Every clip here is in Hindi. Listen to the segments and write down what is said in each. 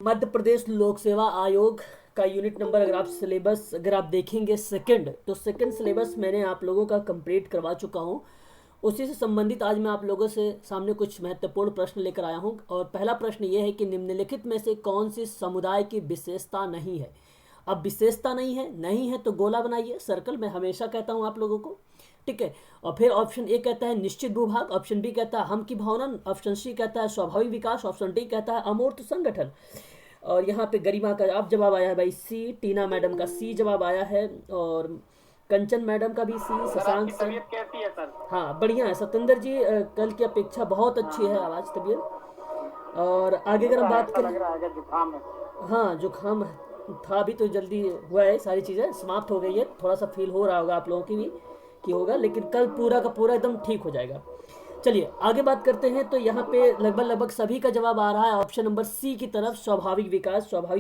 मध्य प्रदेश लोक सेवा आयोग का यूनिट नंबर अगर आप देखेंगे सेकंड, तो सेकंड सिलेबस मैंने आप लोगों का कंप्लीट करवा चुका हूं। उसी से संबंधित आज मैं आप लोगों से सामने कुछ महत्वपूर्ण प्रश्न लेकर आया हूं। और पहला प्रश्न ये है कि निम्नलिखित में से कौन सी समुदाय की विशेषता नहीं है। अब विशेषता नहीं है तो गोला बनाइए, सर्कल। मैं हमेशा कहता हूं आप लोगों को, ठीक है। और फिर ऑप्शन ए कहता है निश्चित भूभाग, ऑप्शन बी कहता है हम की भावना, ऑप्शन सी कहता है स्वाभाविक विकास, ऑप्शन डी कहता है अमूर्त संगठन। और यहाँ पे गरिमा का आप जवाब आया है भाई सी, टीना मैडम का सी जवाब आया है, और कंचन मैडम का भी सी, शशांक सर। तबीयत कैसी है सर? हाँ बढ़िया है सत्येंद्र जी, कल की अपेक्षा बहुत अच्छी है आवाज़, तबीयत। और आगे अगर हम बात करें, लग रहा है जुकाम है। हाँ जुकाम था भी तो जल्दी हुआ है, सारी चीज़ें समाप्त हो गई है। थोड़ा सा फील हो रहा होगा आप लोगों की भी कि होगा, लेकिन कल पूरा का पूरा एकदम ठीक हो जाएगा। चलिए आगे बात करते हैं। तो यहाँ पे लगभग सभी का जवाब आ रहा है ऑप्शन नंबर सी की तरफ, स्वाभाविक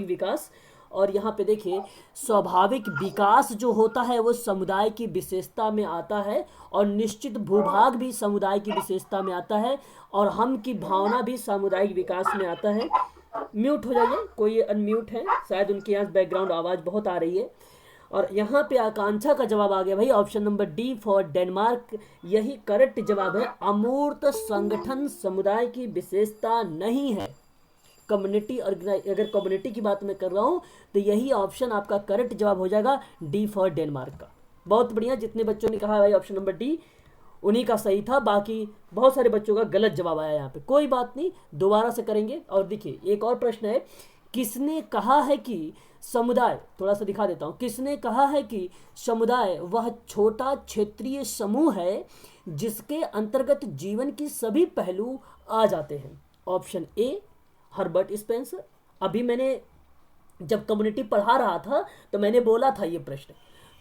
विकास। और यहाँ पे देखिए, स्वाभाविक विकास जो होता है वो समुदाय की विशेषता में आता है, और निश्चित भूभाग भी समुदाय की विशेषता में आता है, और हम की भावना भी सामुदायिक विकास में आता है। म्यूट हो जाइए, कोई अनम्यूट है शायद, उनके यहाँ बैकग्राउंड आवाज़ बहुत आ रही है। और यहाँ पे आकांक्षा का जवाब आ गया भाई, option number D for Denmark, यही करेक्ट जवाब है। अमूर्त संगठन समुदाय की विशेषता नहीं है, कम्युनिटी ऑर्गेनाइज। अगर कम्युनिटी की बात मैं कर रहा हूँ तो यही ऑप्शन आपका करेक्ट जवाब हो जाएगा, डी फॉर डेनमार्क का। बहुत बढ़िया, जितने बच्चों ने कहा भाई ऑप्शन नंबर डी, उन्हीं का सही था। बाकी बहुत सारे बच्चों का गलत जवाब आया यहाँ पे, कोई बात नहीं, दोबारा से करेंगे। और देखिए एक और प्रश्न है, किसने कहा है कि समुदाय, थोड़ा सा दिखा देता हूँ, किसने कहा है कि समुदाय वह छोटा क्षेत्रीय समूह है जिसके अंतर्गत जीवन की सभी पहलू आ जाते हैं। Option A Herbert Spencer. अभी मैंने जब कम्युनिटी पढ़ा रहा था तो मैंने बोला था ये प्रश्न,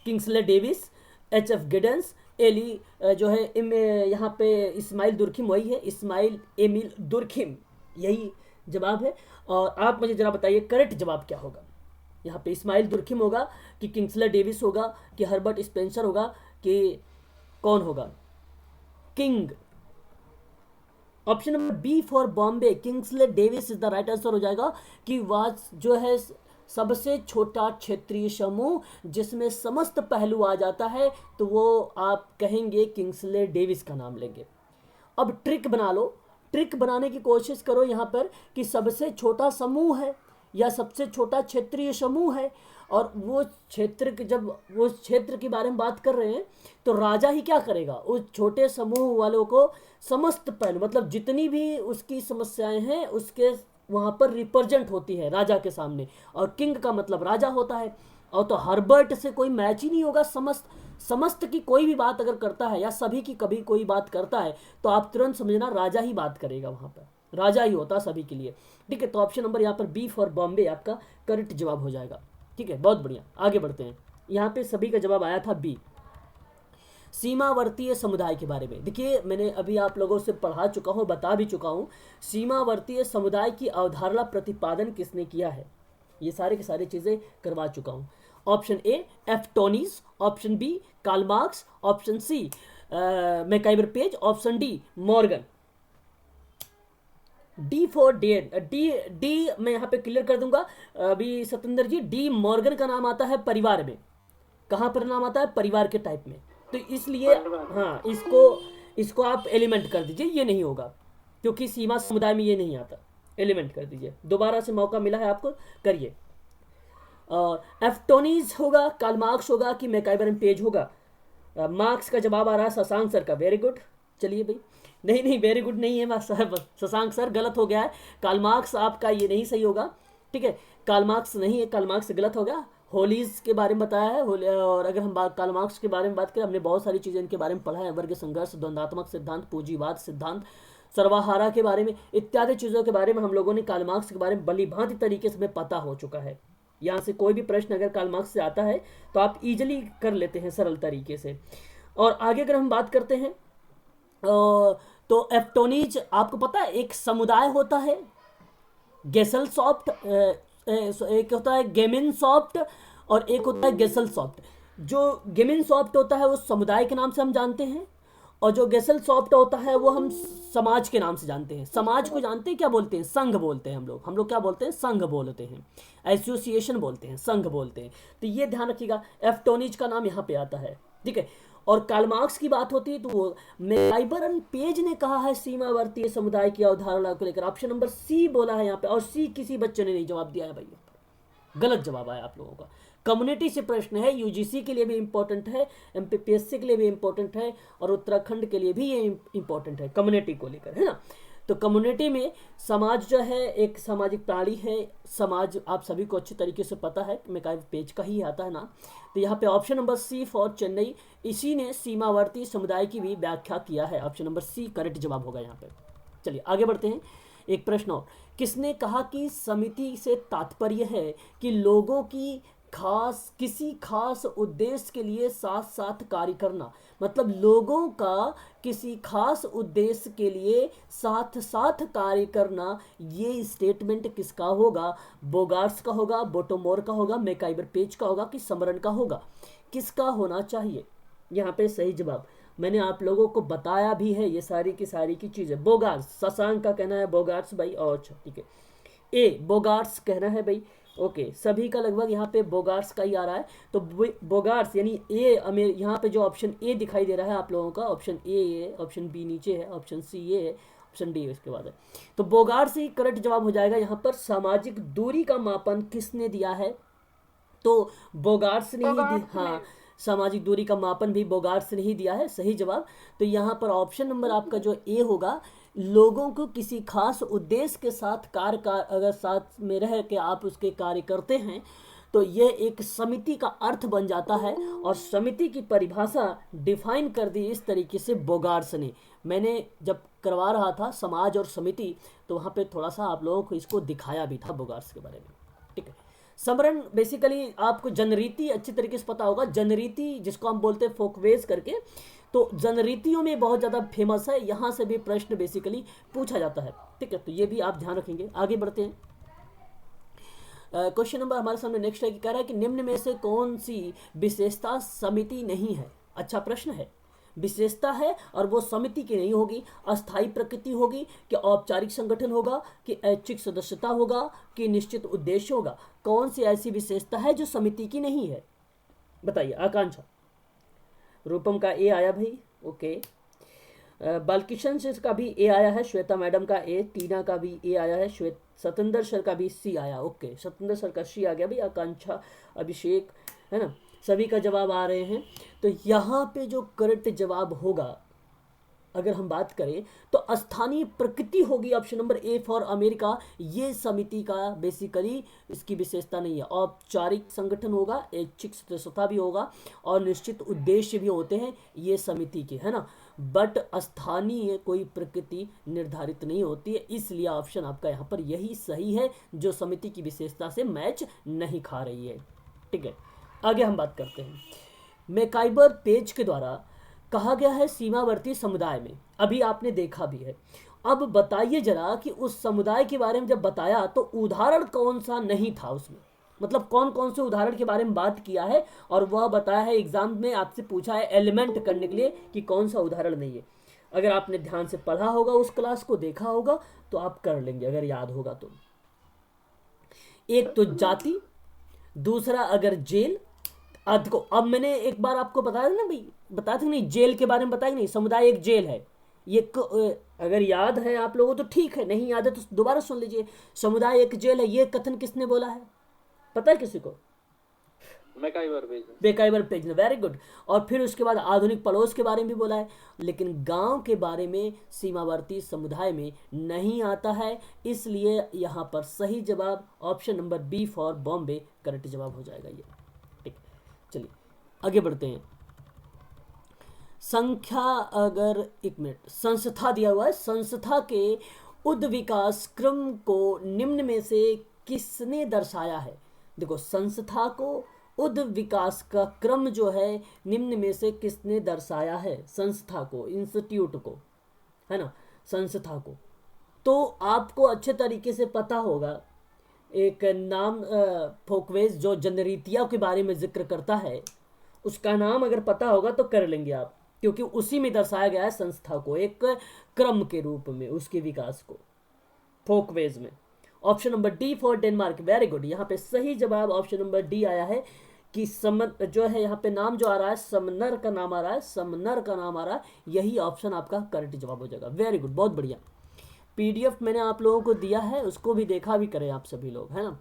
Kingsley Davis, H F Giddens, एली जो है यहाँ पे इस्माइल दुर्खिम, वही है इस्माइल एमिल दुर्खिम, यही जवाब है। और आप मुझे जरा बताइए करेक्ट जवाब क्या होगा। यहाँ पे इस्माइल दुर्खिम होगा कि किंग्सले डेविस होगा कि हर्बर्ट स्पेंसर होगा कि कौन होगा king. Option number B for Bombay, Kingsley Davis is the right answer हो जाएगा कि वह जो है सबसे छोटा क्षेत्रीय समूह जिसमें समस्त पहलू आ जाता है, तो वो आप कहेंगे किंग्सले डेविस का नाम लेंगे। अब ट्रिक बना लो, ट्रिक बनाने की कोशिश करो यहाँ पर कि सबसे छोटा समूह है या सबसे छोटा क्षेत्रीय समूह है, और वो क्षेत्र के, जब वो क्षेत्र के बारे में बात कर रहे हैं तो राजा ही क्या करेगा, उस छोटे समूह वालों को समस्त पहलू, मतलब जितनी भी उसकी समस्याएं हैं उसके वहाँ पर रिप्रेजेंट होती है राजा के सामने, और किंग का मतलब राजा होता है। और तो हर्बर्ट से कोई मैच ही नहीं होगा। समस्त की कोई भी बात अगर करता है या सभी की कभी कोई बात करता है तो आप तुरंत समझना राजा ही बात करेगा, वहाँ पर राजा ही होता सभी के लिए, ठीक है। तो ऑप्शन नंबर यहाँ पर बी फॉर बॉम्बे आपका करेक्ट जवाब हो जाएगा, ठीक है। बहुत बढ़िया, आगे बढ़ते हैं। यहाँ पे सभी का जवाब आया था बी, सीमावर्तीय समुदाय के बारे में। देखिए मैंने अभी आप लोगों से पढ़ा चुका हूँ, बता भी चुका हूँ, सीमावर्तीय समुदाय की अवधारणा प्रतिपादन किसने किया है, ये सारे की सारी चीज़ें करवा चुका हूँ। ऑप्शन ए एफ्टोनीज, option B Karl Marx, option C MacIver Page, option D Morgan. D for D मैं यहाँ पे क्लियर कर दूंगा अभी सत्येंद्र जी, डी मॉर्गन का नाम आता है परिवार में। कहाँ पर नाम आता है, परिवार के टाइप में, तो इसलिए हाँ इसको आप एलिमेंट कर दीजिए, ये नहीं होगा क्योंकि सीमा समुदाय में ये नहीं आता, एलिमेंट कर दीजिए। दोबारा से मौका मिला है आपको, करिए। एफ्टोनीज होगा, कार्ल मार्क्स होगा कि मैकाइवर पेज होगा। मार्क्स का जवाब आ रहा है शशांक सर का, वेरी गुड। चलिए भाई, नहीं वेरी गुड नहीं है शशांक सर, गलत हो गया है। कार्ल मार्क्स आपका ये नहीं सही होगा, ठीक है। कार्ल मार्क्स नहीं है, कार्ल मार्क्स गलत हो गया। होलीज के बारे में बताया है, और अगर हम कार्ल मार्क्स के बारे में बात करें, हमने बहुत सारी चीज़ें इनके बारे में पढ़ा है, वर्ग संघर्ष, द्वंद्वात्मक सिद्धांत, पूंजीवाद सिद्धांत, सर्वहारा के बारे में, इत्यादि चीज़ों के बारे में हम लोगों ने कार्ल मार्क्स के बारे में भली भांति तरीके से हमें पता हो चुका है। यहाँ से कोई भी प्रश्न अगर कार्ल मार्क्स से आता है तो आप इजिली कर लेते हैं सरल तरीके से। और आगे अगर हम बात करते हैं तो एफ्टोनीज, आपको पता है एक समुदाय होता है गेसल सॉफ्ट, एक होता है गेमिन सॉफ्ट और एक होता है गेसल सॉफ्ट। जो गेमिन सॉफ्ट होता है वो समुदाय के नाम से हम जानते हैं, और जो गेसेलसॉफ्ट होता है वो हम समाज के नाम से जानते हैं। समाज को जानते हैं क्या बोलते हैं? संघ बोलते हैं हम लोग क्या बोलते हैं? संघ बोलते हैं, एसोसिएशन बोलते हैं, संघ बोलते हैं। तो ये ध्यान रखिएगा, एफ्टोनिज का नाम यहाँ पे आता है, ठीक है। और कार्ल मार्क्स की बात होती है तो वो मैकआइवर पेज ने कहा है सीमावर्ती समुदाय की अवधारणा को लेकर, ऑप्शन नंबर सी बोला है यहाँ पे, और सी किसी बच्चे ने नहीं जवाब दिया है भाई, गलत जवाब आया आप लोगों का। कम्युनिटी से प्रश्न है, यूजीसी के लिए भी इंपॉर्टेंट है, एमपीपीएससी के लिए भी इंपॉर्टेंट है, और उत्तराखंड के लिए भी ये इंपॉर्टेंट है, कम्युनिटी को लेकर, है ना। तो कम्युनिटी में समाज जो है एक सामाजिक प्राणी है। समाज आप सभी को अच्छी तरीके से पता है, मैकआइवर पेज का ही आता है ना। तो यहाँ पे option number C for Chennai, इसी ने सीमावर्ती समुदाय की भी व्याख्या किया है। ऑप्शन नंबर सी करेक्ट जवाब होगा यहाँ पे। चलिए आगे बढ़ते हैं। एक प्रश्न और, किसने कहा कि समिति से तात्पर्य है कि लोगों की किसी खास उद्देश्य के लिए साथ साथ कार्य करना? मतलब लोगों का किसी खास उद्देश्य के लिए साथ साथ कार्य करना, ये स्टेटमेंट किसका होगा? बोगार्ट्स का होगा, बोटोमोर का होगा, मैकआइवर पेज का होगा कि समरन का होगा? किसका होना चाहिए यहाँ पे सही जवाब? मैंने आप लोगों को बताया भी है ये सारी की सारी की चीजें। बोगार्ट्स, शशांक का कहना है बोगार्ट्स भाई, और ठीक है, ए बोगार्ट्स कहना है भाई। ओके, सभी का लगभग यहाँ पे बोगार्ट्स का ही आ रहा है। तो बोगार्ट्स यानी ए, यहाँ पे जो ऑप्शन ए दिखाई दे रहा है आप लोगों का, ऑप्शन ए है, ऑप्शन बी नीचे है, ऑप्शन सी ये है, ऑप्शन डी इसके बाद है। तो बोगार्ट्स ही करेक्ट जवाब हो जाएगा यहाँ पर। सामाजिक दूरी का मापन किसने दिया है? तो बोगार्ट्स ने ही दिया, हाँ, सामाजिक दूरी का मापन भी बोगार्ट्स ने ही दिया है, सही जवाब। तो यहाँ पर ऑप्शन नंबर आपका जो ए होगा, लोगों को किसी खास उद्देश्य के साथ कार्य का अगर साथ में रह के आप उसके कार्य करते हैं तो ये एक समिति का अर्थ बन जाता है। और समिति की परिभाषा डिफाइन कर दी इस तरीके से बोगार्ट्स ने। मैंने जब करवा रहा था समाज और समिति तो वहाँ पे थोड़ा सा आप लोगों को इसको दिखाया भी था बोगार्ट्स के बारे में, ठीक है। समरण बेसिकली आपको जनरीति अच्छी तरीके से पता होगा, जनरीति जिसको हम बोलते हैं फोकवेज करके, तो जनरीतियों में बहुत ज़्यादा फेमस है, यहाँ से भी प्रश्न बेसिकली पूछा जाता है, ठीक है। तो ये भी आप ध्यान रखेंगे। आगे बढ़ते हैं। क्वेश्चन नंबर हमारे सामने नेक्स्ट है कि कह रहा है कि निम्न में से कौन सी विशेषता समिति नहीं है? अच्छा प्रश्न है, विशेषता है और वो समिति की नहीं होगी। अस्थायी प्रकृति होगी कि औपचारिक संगठन होगा कि ऐच्छिक सदस्यता होगा कि निश्चित उद्देश्य होगा? कौन सी ऐसी विशेषता है जो समिति की नहीं है? बताइए। आकांक्षा, रूपम का ए आया भाई, ओके। बालकिशन का भी ए आया है, श्वेता मैडम का ए, टीना का भी ए आया है, सतेंद्र सर का भी सी आया, ओके, सतेंद्र सर का सी आ गया भाई। आकांक्षा, अभिषेक, है ना, सभी का जवाब आ रहे हैं। तो यहाँ पे जो करेक्ट जवाब होगा अगर हम बात करें तो स्थानीय प्रकृति होगी, option number A for America. ये समिति का बेसिकली इसकी विशेषता नहीं है। औपचारिक संगठन होगा, ऐच्छिक सदस्यता भी होगा और निश्चित उद्देश्य भी होते हैं ये समिति के, है ना। बट स्थानीय कोई प्रकृति निर्धारित नहीं होती है, इसलिए ऑप्शन आपका यहाँ पर यही सही है जो समिति की विशेषता से मैच नहीं खा रही है, ठीक है। आगे हम बात करते हैं। मैकआइवर पेज के द्वारा कहा गया है सीमावर्ती समुदाय में, अभी आपने देखा भी है। अब बताइए जरा कि उस समुदाय के बारे में जब बताया तो उदाहरण कौन सा नहीं था उसमें, मतलब कौन कौन से उदाहरण के बारे में बात किया है और वह बताया है। एग्जाम में आपसे पूछा है एलिमेंट करने के लिए कि कौन सा उदाहरण नहीं है। अगर आपने ध्यान से पढ़ा होगा, उस क्लास को देखा होगा तो आप कर लेंगे अगर याद होगा तो। एक तो जाति, दूसरा अगर जेल, अब मैंने एक बार आपको बताया था ना भाई, बताया था नहीं, जेल के बारे में बताया नहीं, समुदाय एक जेल है। ये अगर याद है आप लोगों तो ठीक है, नहीं याद है तो दोबारा सुन लीजिए। समुदाय एक जेल है, ये कथन किसने बोला है, पता है किसी को? मैकआइवर पेज ने, वेरी गुड। और फिर उसके बाद आधुनिक पड़ोस के बारे में भी बोला है, लेकिन गांव के बारे में सीमावर्ती समुदाय में नहीं आता है, इसलिए यहाँ पर सही जवाब option number B for Bombay correct जवाब हो जाएगा ये, ठीक। चलिए आगे बढ़ते हैं। संख्या, अगर एक मिनट, संस्था दिया हुआ है, संस्था के उद विकास क्रम को निम्न में से किसने दर्शाया है? देखो, संस्था को उद विकास का क्रम जो है निम्न में से किसने दर्शाया है? संस्था को, इंस्टीट्यूट को, है ना, संस्था को। तो आपको अच्छे तरीके से पता होगा, एक नाम फोकवेज जो जनरीतिया के बारे में जिक्र करता है, उसका नाम अगर पता होगा तो कर लेंगे आप। क्योंकि उसी में दर्शाया गया है संस्था को एक क्रम के रूप में, उसके विकास को फोकवेज में। Option number D for Denmark, very good. यहाँ पे सही जवाब ऑप्शन नंबर डी आया है कि जो है यहाँ पे नाम जो आ रहा है समनर का नाम आ रहा है, समनर का नाम आ रहा है, यही ऑप्शन आपका करेक्ट जवाब हो जाएगा। वेरी गुड, बहुत बढ़िया। पीडीएफ मैंने आप लोगों को दिया है, उसको भी देखा भी करें आप सभी लोग, है ना।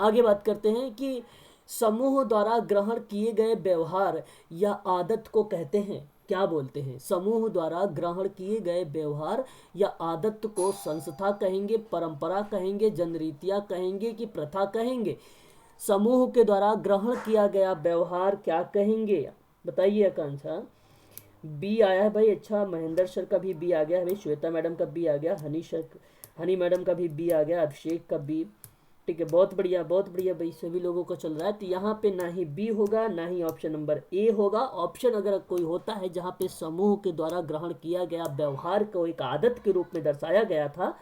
आगे बात करते हैं कि समूह द्वारा ग्रहण किए गए व्यवहार या आदत को कहते हैं, क्या बोलते हैं? समूह द्वारा ग्रहण किए गए व्यवहार या आदत को संस्था कहेंगे, परंपरा कहेंगे, जनरीतियां कहेंगे कि प्रथा कहेंगे? समूह के द्वारा ग्रहण किया गया व्यवहार क्या कहेंगे? बताइए आकांक्षा। बी आया है भाई, अच्छा। महेंद्र सर का भी बी आ गया है भाई, श्वेता मैडम का बी आ गया, हनी मैडम का भी बी आ गया, अभिषेक का बी, ठीक है, बहुत बढ़िया बहुत बढ़िया भाई, सभी लोगों को चल रहा है। तो यहाँ पे ना ही बी होगा ना ही ऑप्शन नंबर ए होगा। ऑप्शन अगर कोई होता है जहाँ पे समूह के द्वारा ग्रहण किया गया व्यवहार को एक आदत के रूप में दर्शाया गया था,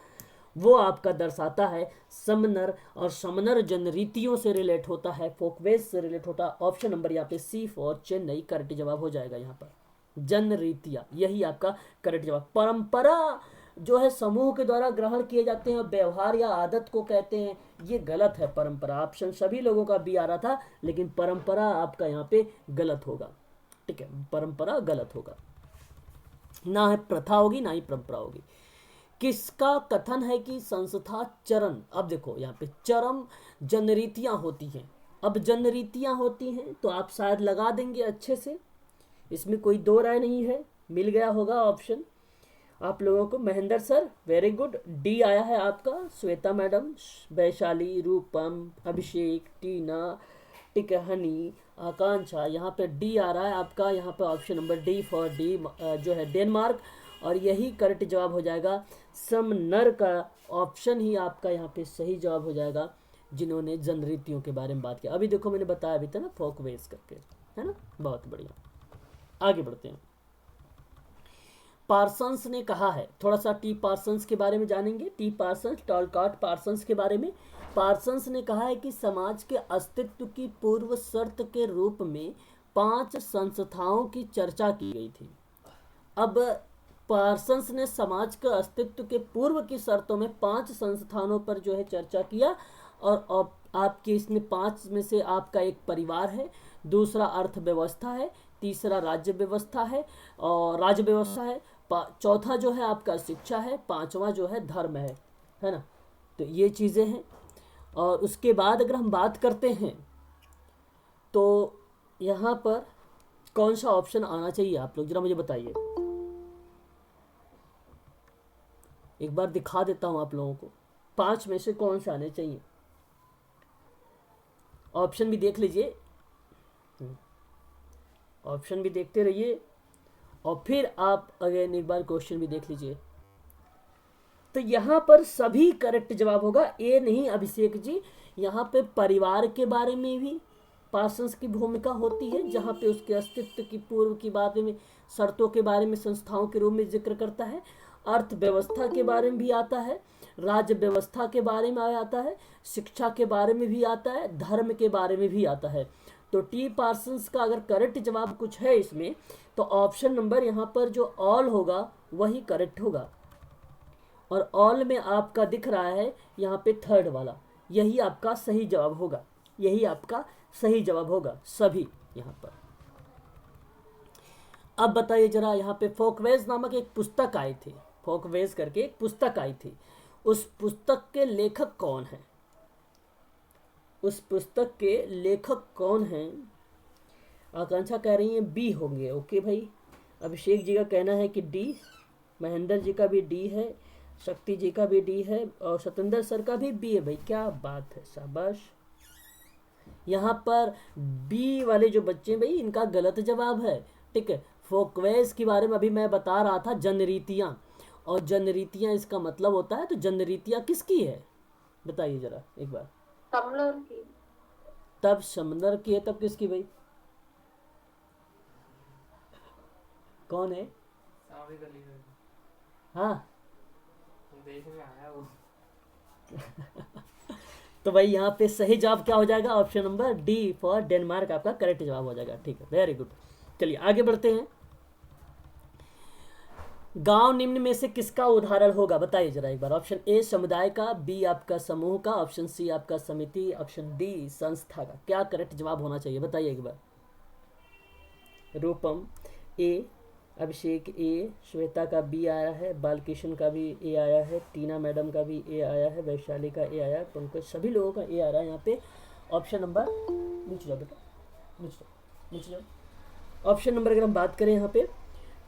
वो आपका दर्शाता है समनर, और समनर जनरीतियों से रिलेट होता है, फोकवेज से रिलेट होता है। ऑप्शन नंबर यहाँ पे सी फॉर चेन्नई करेक्ट जवाब हो जाएगा। यहाँ पर जनरीतियाँ, यही आपका करेक्ट जवाब। परंपरा जो है समूह के द्वारा ग्रहण किए जाते हैं व्यवहार या आदत को कहते हैं, ये गलत है। परंपरा ऑप्शन सभी लोगों का भी आ रहा था, लेकिन परंपरा आपका यहाँ पे गलत होगा, ठीक है, परंपरा गलत होगा, ना है प्रथा होगी ना ही परंपरा होगी। किसका कथन है कि संस्था चरण, अब देखो यहाँ पे चरम जनरीतियां होती हैं। अब जनरीतियां होती हैं तो आप शायद लगा देंगे अच्छे से, इसमें कोई दो राय नहीं है, मिल गया होगा ऑप्शन आप लोगों को। Mahendra sir very good, D आया है आपका। श्वेता मैडम, वैशाली, रूपम, अभिषेक, टीना, ठीक है, हनी, आकांक्षा, यहाँ पे डी आ रहा है आपका। यहाँ पे option number D for D जो है डेनमार्क, और यही करेक्ट जवाब हो जाएगा। समनर का ऑप्शन ही आपका यहाँ पे सही जवाब हो जाएगा, जिन्होंने जनरीतियों के बारे में बात की। अभी देखो मैंने बताया भी था ना, फोकवेज करके, है ना, बहुत बढ़िया। आगे बढ़ते हैं। पार्सन्स ने कहा है, थोड़ा सा टी पार्सन्स के बारे में जानेंगे। टी पार्सन्स, टॉलकाट पार्सन्स के बारे में। पार्सन्स ने कहा है कि समाज के अस्तित्व की पूर्व शर्त के रूप में 5 संस्थाओं की चर्चा की गई थी। अब पार्सन्स ने समाज के अस्तित्व के पूर्व की शर्तों में 5 संस्थानों पर जो है चर्चा किया, और आपके इसमें 5 में से आपका एक परिवार है, दूसरा अर्थव्यवस्था है, तीसरा राज्य व्यवस्था है और राज्य व्यवस्था है, चौथा जो है आपका शिक्षा है, पांचवा जो है धर्म है ना। तो ये चीज़ें हैं। और उसके बाद अगर हम बात करते हैं तो यहाँ पर कौन सा ऑप्शन आना चाहिए, आप लोग जरा मुझे बताइए। एक बार दिखा देता हूँ आप लोगों को, 5 में से कौन सा आने चाहिए। ऑप्शन भी देख लीजिए, ऑप्शन भी देखते रहिए, और फिर आप अगेन एक बार क्वेश्चन भी देख लीजिए। तो यहाँ पर सभी करेक्ट जवाब होगा, ए नहीं अभिषेक जी। यहाँ पे परिवार के बारे में भी पार्सन्स की भूमिका होती है, जहाँ पे उसके अस्तित्व की पूर्व की बात में शर्तों के बारे में संस्थाओं के रूप में जिक्र करता है। अर्थव्यवस्था के बारे में भी आता है, राज्य व्यवस्था के बारे में आता है, शिक्षा के बारे में भी आता है, धर्म के बारे में भी आता है। तो टी पार्सन्स का अगर करेक्ट जवाब कुछ है इसमें, तो ऑप्शन नंबर यहाँ पर जो ऑल होगा वही करेक्ट होगा, और ऑल में आपका दिख रहा है यहाँ पे थर्ड वाला, यही आपका सही जवाब होगा, यही आपका सही जवाब होगा सभी यहाँ पर। अब बताइए जरा, यहाँ पे फोकवेज नामक एक पुस्तक आई थी, फोकवेज करके एक पुस्तक आई थी, उस पुस्तक के लेखक कौन है? उस पुस्तक के लेखक कौन हैं? आकांक्षा कह रही है बी होंगे, ओके भाई। अभिषेक जी का कहना है कि डी, महेंद्र जी का भी डी है, शक्ति जी का भी डी है, और सतेंद्र सर का भी बी है भाई, क्या बात है, शाबाश। यहाँ पर बी वाले जो बच्चे भाई, इनका गलत जवाब है, ठीक है। फोकवेज के बारे में अभी मैं बता रहा था, जनरीतियाँ, और जनरीतियाँ इसका मतलब होता है, तो जनरीतियाँ किसकी है बताइए जरा एक बार। समनर की। तब समनर की है, तब किसकी भाई? कौन है? हाँ देश में आया वो। तो भाई यहाँ पे सही जवाब क्या हो जाएगा? Option number D for Denmark आपका करेक्ट जवाब हो जाएगा, ठीक है, वेरी गुड। चलिए आगे बढ़ते हैं। गांव निम्न में से किसका उदाहरण होगा, बताइए जरा एक बार। ऑप्शन ए समुदाय का, बी आपका समूह का, ऑप्शन सी आपका समिति, ऑप्शन डी संस्था का। क्या करेक्ट जवाब होना चाहिए, बताइए एक बार। रूपम ए, अभिषेक ए, श्वेता का बी आया है, बालकृष्ण का भी ए आया है, टीना मैडम का भी ए आया है, वैशाली का ए आया है, पंकज, सभी लोगों का ए आ रहा है यहाँ पे। ऑप्शन नंबर, नीचे जाओ बेटा, नीचे जाओ। ऑप्शन नंबर अगर हम बात करें यहाँ पे,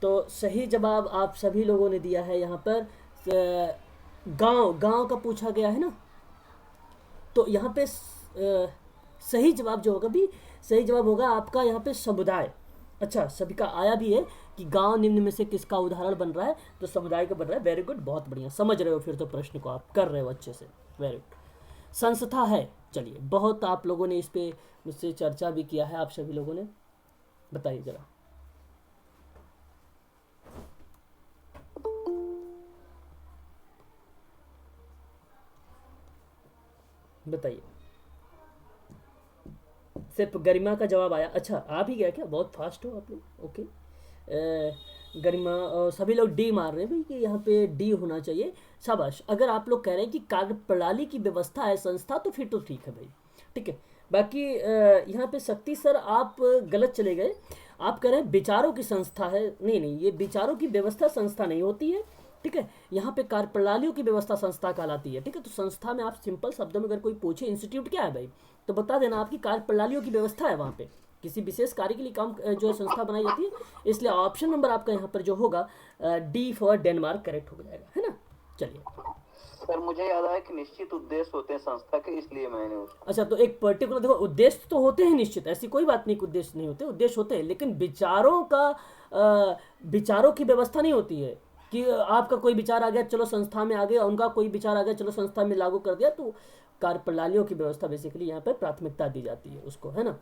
तो सही जवाब आप सभी लोगों ने दिया है यहाँ पर। गांव का पूछा गया है ना, तो यहाँ पे सही जवाब जो होगा भी, सही जवाब होगा आपका यहाँ पे समुदाय। अच्छा, सभी का आया भी है कि गांव निम्न में से किसका उदाहरण बन रहा है, तो समुदाय का बन रहा है। वेरी गुड, बहुत बढ़िया, समझ रहे हो फिर तो प्रश्न को, आप कर रहे हो अच्छे से, वेरी गुड। संस्था है, चलिए, बहुत आप लोगों ने इस पे मुझसे चर्चा भी किया है, आप सभी लोगों ने, बताइए जरा। बताइए, सिर्फ गरिमा का जवाब आया। अच्छा, आ भी गया क्या, बहुत फास्ट हो आप लोग, ओके। गरिमा और सभी लोग डी मार रहे हैं भाई कि यहाँ पे डी होना चाहिए, शाबाश। अगर आप लोग कह रहे हैं कि कार्यप्रणाली की व्यवस्था है संस्था, तो फिर तो ठीक है भाई, ठीक है। बाकी यहाँ पे शक्ति सर आप गलत चले गए, आप कह रहे हैं विचारों की संस्था है। नहीं नहीं, ये विचारों की व्यवस्था संस्था नहीं होती है, ठीक है। यहाँ पे कार्यप्रणालियों की व्यवस्था संस्था कहलाती है, ठीक है। तो संस्था में आप सिंपल शब्दों में अगर कोई पूछे इंस्टीट्यूट क्या है भाई, तो बता देना आपकी कार्यप्रणालियों की व्यवस्था है, वहाँ पे किसी विशेष कार्य के लिए काम जो है संस्था बनाई जाती है। इसलिए ऑप्शन नंबर आपका यहाँ पर जो होगा डी फॉर डेनमार्क करेक्ट हो जाएगा, है ना। चलिए सर, मुझे याद आया कि निश्चित उद्देश्य होते हैं संस्था के, इसलिए मैंने उसको। अच्छा, तो एक पर्टिकुलर, देखो उद्देश्य तो होते हैं निश्चित, ऐसी कोई बात नहीं कि उद्देश्य नहीं होते, उद्देश्य होते हैं, लेकिन विचारों की व्यवस्था नहीं होती है कि आपका कोई विचार आ गया चलो संस्था में आ गया, उनका कोई विचार आ गया चलो संस्था में लागू कर दिया। तो कार्यप्रणालियों की व्यवस्था बेसिकली यहाँ पर प्राथमिकता दी जाती है उसको, है ना।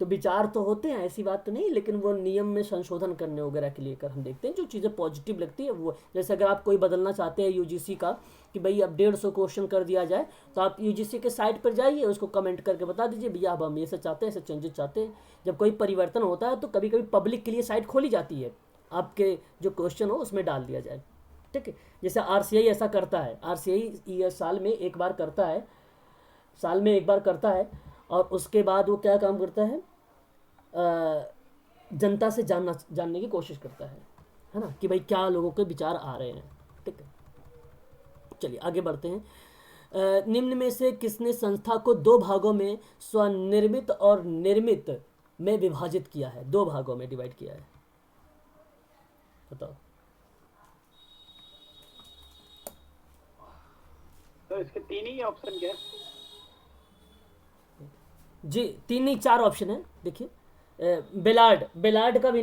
तो विचार तो होते हैं, ऐसी बात तो नहीं, लेकिन वो नियम में संशोधन करने वगैरह के लिए कर हम देखते हैं जो चीज़ें पॉजिटिव लगती है वो। जैसे अगर आप कोई बदलना चाहते हैं यूजीसी का कि भाई अब 150 क्वेश्चन कर दिया जाए, तो आप यूजीसी के साइट पर जाइए, उसको कमेंट करके बता दीजिए भैया अब हम ऐसे चाहते हैं, ऐसे चेंजेस चाहते हैं। जब कोई परिवर्तन होता है तो कभी कभी पब्लिक के लिए साइट खोली जाती है, आपके जो क्वेश्चन हो उसमें डाल दिया जाए, ठीक है। जैसे आरसीआई ऐसा करता है, आरसीआई साल में एक बार करता है, और उसके बाद वो क्या काम करता है, जनता से जानने की कोशिश करता है ना, कि भाई क्या लोगों के विचार आ रहे हैं, ठीक है। चलिए आगे बढ़ते हैं। निम्न में से किसने संस्था को दो भागों में स्वनिर्मित और निर्मित में विभाजित किया है, दो भागों में डिवाइड किया है, बताओ। तो इसके तीन ही ऑप्शन क्या है? जी, तीन नहीं 4 ऑप्शन है, देखिए। बेलार्ड का भी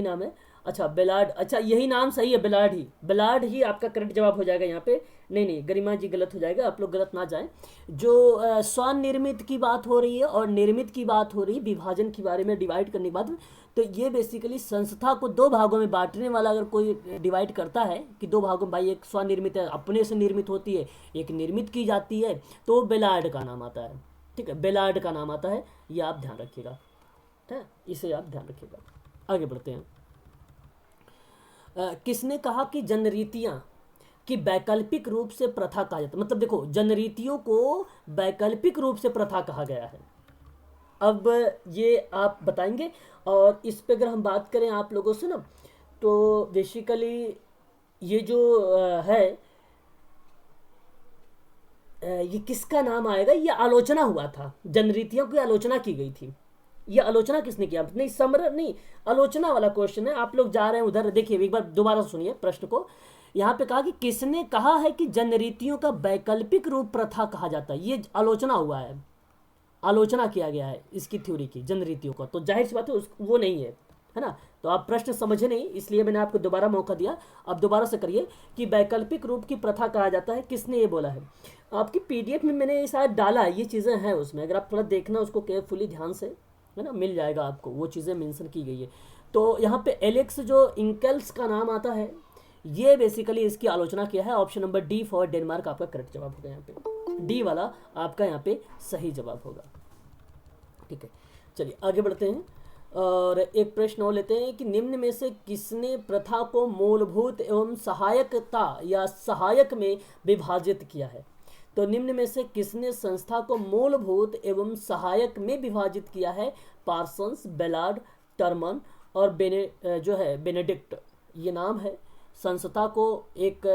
नाम है, अच्छा बेलार्ड, अच्छा यही नाम सही है, बेलार्ड ही आपका करेक्ट जवाब हो जाएगा यहाँ पे। नहीं गरिमा जी गलत हो जाएगा, आप लोग गलत ना जाएं। जो स्वनिर्मित की बात हो रही है और निर्मित की बात हो रही है, विभाजन के बारे में, डिवाइड करने की बात, तो ये बेसिकली संस्था को दो भागों में बांटने वाला अगर कोई डिवाइड करता है कि दो भागों में, भाई एक स्वनिर्मित है, अपने से निर्मित होती है, एक निर्मित की जाती है, तो बेलार्ड का नाम आता है, ठीक है, बेलार्ड का नाम आता है, ये आप ध्यान रखिएगा, ठीक है, इसे आप ध्यान रखिएगा। आगे बढ़ते हैं। किसने कहा कि जनरीतियाँ कि वैकल्पिक रूप से प्रथा कहा जाता है, मतलब देखो जनरीतियों को वैकल्पिक रूप से प्रथा कहा गया है, अब ये आप बताएंगे। और इस पे अगर हम बात करें आप लोगों से ना, तो बेसिकली ये जो है, ये किसका नाम आएगा, ये आलोचना हुआ था, जनरीतियों की आलोचना की गई थी। ये आलोचना किसने किया, नहीं समर नहीं, आलोचना वाला क्वेश्चन है, आप लोग जा रहे हैं उधर, देखिए एक बार दोबारा सुनिए प्रश्न को। यहाँ पे कहा कि किसने कहा है कि जनरीतियों का वैकल्पिक रूप प्रथा कहा जाता है, ये आलोचना हुआ है, आलोचना किया गया है इसकी थ्योरी की, जनरीतियों का, तो जाहिर सी बात है वो नहीं है ना। तो आप प्रश्न समझे नहीं, इसलिए मैंने आपको दोबारा मौका दिया, अब दोबारा से करिए कि वैकल्पिक रूप की प्रथा कहा जाता है, किसने ये बोला है। आपकी पीडीएफ में मैंने ये शायद डाला है, ये चीज़ें हैं उसमें, अगर आप थोड़ा देखना उसको केयरफुली ध्यान से, है ना, मिल जाएगा आपको, वो चीज़ें मेंशन की गई है। तो यहाँ पे एलेक्स जो इंकेल्स का नाम आता है, ये बेसिकली इसकी आलोचना किया है। Option number D for Denmark आपका करेक्ट जवाब होगा, यहाँ पे डी वाला आपका यहाँ पे सही जवाब होगा, ठीक है। चलिए आगे बढ़ते हैं। और एक प्रश्न और लेते हैं कि निम्न में से किसने प्रथा को मूलभूत एवं सहायकता या सहायक में विभाजित किया है। तो निम्न में से किसने संस्था को मूलभूत एवं सहायक में विभाजित किया है। पार्सन्स, बेलार्ड, टर्मन और बेनेडिक्ट ये नाम है। संस्था को एक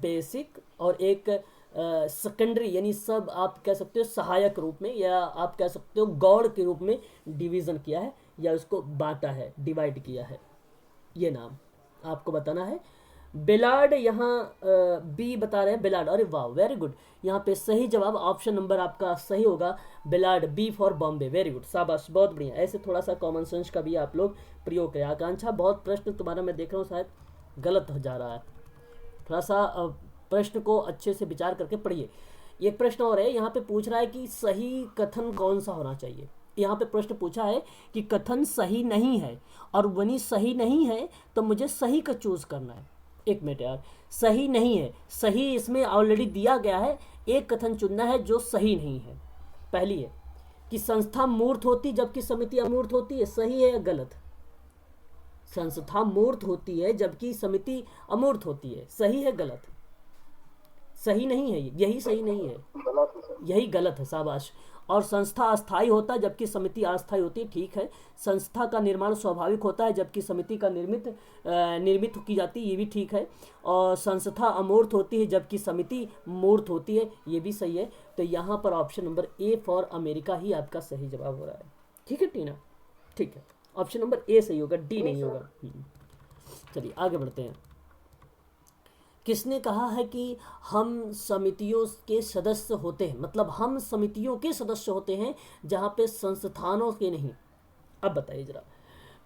बेसिक और एक सेकेंडरी यानी सब आप कह सकते हो सहायक रूप में, या आप कह सकते हो गौड़ के रूप में डिवीज़न किया है या उसको बांटा है, डिवाइड किया है। ये नाम आपको बताना है। बेलार्ड यहाँ बी बता रहे हैं, बेलार्ड, अरे वाह वेरी गुड। यहाँ पे सही जवाब ऑप्शन नंबर आपका सही होगा, बेलार्ड, B for Bombay. Very good, शाबाश, बहुत बढ़िया। ऐसे थोड़ा सा कॉमन सेंस का भी आप लोग प्रयोग करें। आकांक्षा बहुत प्रश्न तुम्हारा मैं देख रहा हूँ शायद गलत हो जा रहा है, थोड़ा सा प्रश्न को अच्छे से विचार करके पढ़िए। एक प्रश्न और है, यहाँ पे पूछ रहा है कि सही कथन कौन सा होना चाहिए। यहाँ पे प्रश्न पूछा है कि कथन सही नहीं है और वनी सही नहीं है तो मुझे सही का चूज करना है। एक मिनट यार, सही नहीं है, सही इसमें ऑलरेडी दिया गया है, एक कथन चुनना है जो सही नहीं है। पहली है कि संस्था मूर्त होती जबकि समिति अमूर्त होती है, सही है या गलत। संस्था मूर्त होती है जबकि समिति अमूर्त होती है, सही है गलत। सही नहीं है, यही सही नहीं है, गलत है सर। यही गलत है, शाबाश। और संस्था अस्थायी होता है जबकि समिति अस्थायी होती है, ठीक है। संस्था का निर्माण स्वाभाविक होता है जबकि समिति का निर्मित की जाती है, ये भी ठीक है। और संस्था अमूर्त होती है जबकि समिति मूर्त होती है, ये भी सही है। तो यहाँ पर option number A for America ही आपका सही जवाब हो रहा है। ठीक है टीना, ठीक है, ऑप्शन नंबर ए सही होगा, डी नहीं होगा। चलिए आगे बढ़ते हैं। किसने कहा है कि हम समितियों के सदस्य होते हैं, मतलब हम समितियों के सदस्य होते हैं जहाँ पे संस्थानों के नहीं। अब बताइए जरा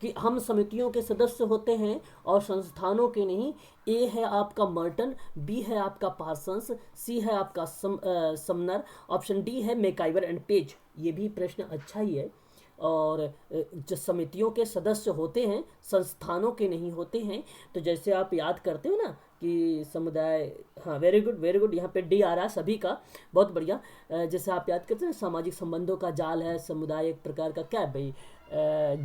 कि हम समितियों के सदस्य होते हैं और संस्थानों के नहीं। ए है आपका मर्टन, बी है आपका पार्सन्स, सी है आपका समनर, ऑप्शन डी है मैकाइवर एंड पेज। ये भी प्रश्न अच्छा ही है। और जो समितियों के सदस्य होते हैं संस्थानों के नहीं होते हैं, तो जैसे आप याद करते हो ना कि समुदाय, हाँ वेरी गुड वेरी गुड, यहाँ पे डी आ रहा है सभी का, बहुत बढ़िया। जैसे आप याद करते हैं सामाजिक संबंधों का जाल है, समुदाय एक प्रकार का क्या है भाई,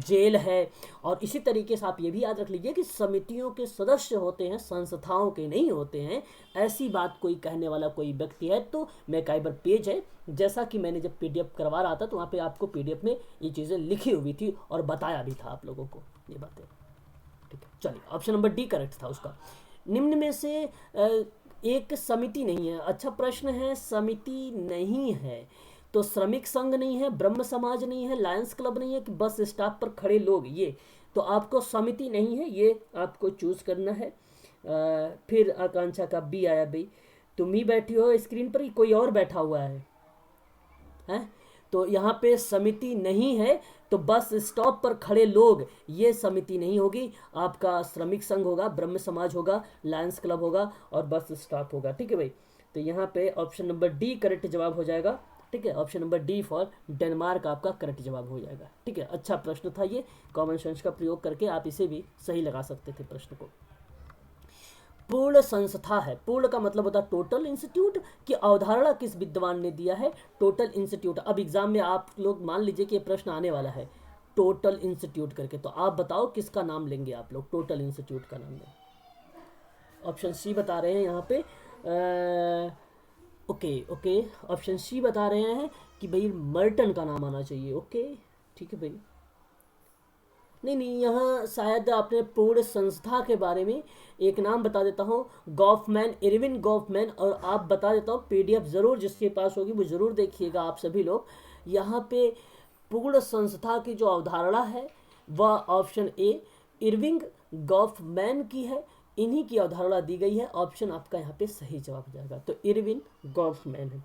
जेल है। और इसी तरीके से आप ये भी याद रख लीजिए कि समितियों के सदस्य होते हैं संस्थाओं के नहीं होते हैं। ऐसी बात कोई कहने वाला कोई व्यक्ति है तो मैकाइवर पेज है। जैसा कि मैंने जब पीडीएफ करवा रहा था तो वहाँ पे आपको पीडीएफ में ये चीज़ें लिखी हुई थी और बताया भी था आप लोगों को ये बातें। ठीक है, चलिए ऑप्शन नंबर डी करेक्ट था उसका। निम्न में से एक समिति नहीं है। अच्छा प्रश्न है, समिति नहीं है तो श्रमिक संघ नहीं है, ब्रह्म समाज नहीं है, लायंस क्लब नहीं है कि बस स्टॉप पर खड़े लोग, ये तो आपको समिति नहीं है, ये आपको चूज करना है। फिर आकांक्षा का बी आया भाई, तुम ही बैठी हो स्क्रीन पर ही कोई और बैठा हुआ है, हैं? तो यहाँ पे समिति नहीं है तो बस स्टॉप पर खड़े लोग, ये समिति नहीं होगी। आपका श्रमिक संघ होगा, ब्रह्म समाज होगा, लायंस क्लब होगा और बस स्टॉप होगा। ठीक है भाई, तो यहाँ पे ऑप्शन नंबर डी करेक्ट जवाब हो जाएगा। ठीक है, option number D for Denmark आपका करेक्ट जवाब हो जाएगा। ठीक है, अच्छा प्रश्न था ये, कॉमन सेंस का प्रयोग करके आप इसे भी सही लगा सकते थे प्रश्न को। पूर्ण संस्था है, पूर्ण का मतलब होता है टोटल इंस्टीट्यूट की अवधारणा किस विद्वान ने दिया है, टोटल इंस्टीट्यूट। अब एग्जाम में आप लोग मान लीजिए कि ये प्रश्न आने वाला है टोटल इंस्टीट्यूट करके, तो आप बताओ किसका नाम लेंगे आप लोग, टोटल इंस्टीट्यूट का नाम लें। ऑप्शन सी बता रहे हैं यहाँ पे, ओके ऑप्शन सी बता रहे हैं कि भाई मर्टन का नाम आना चाहिए। ओके ठीक है भाई, नहीं यहाँ शायद आपने पूर्ण संस्था के बारे में एक नाम बता देता हूँ, गॉफमैन, इरविन गॉफमैन। और आप बता देता हूँ पीडीएफ ज़रूर जिसके पास होगी वो ज़रूर देखिएगा आप सभी लोग। यहाँ पे पूर्ण संस्था की जो अवधारणा है वह ऑप्शन ए इरविंग गॉफमैन की है, इन्हीं की अवधारणा दी गई है। ऑप्शन आपका यहाँ पे सही जवाब हो जाएगा, तो इरविन गॉफमैन है।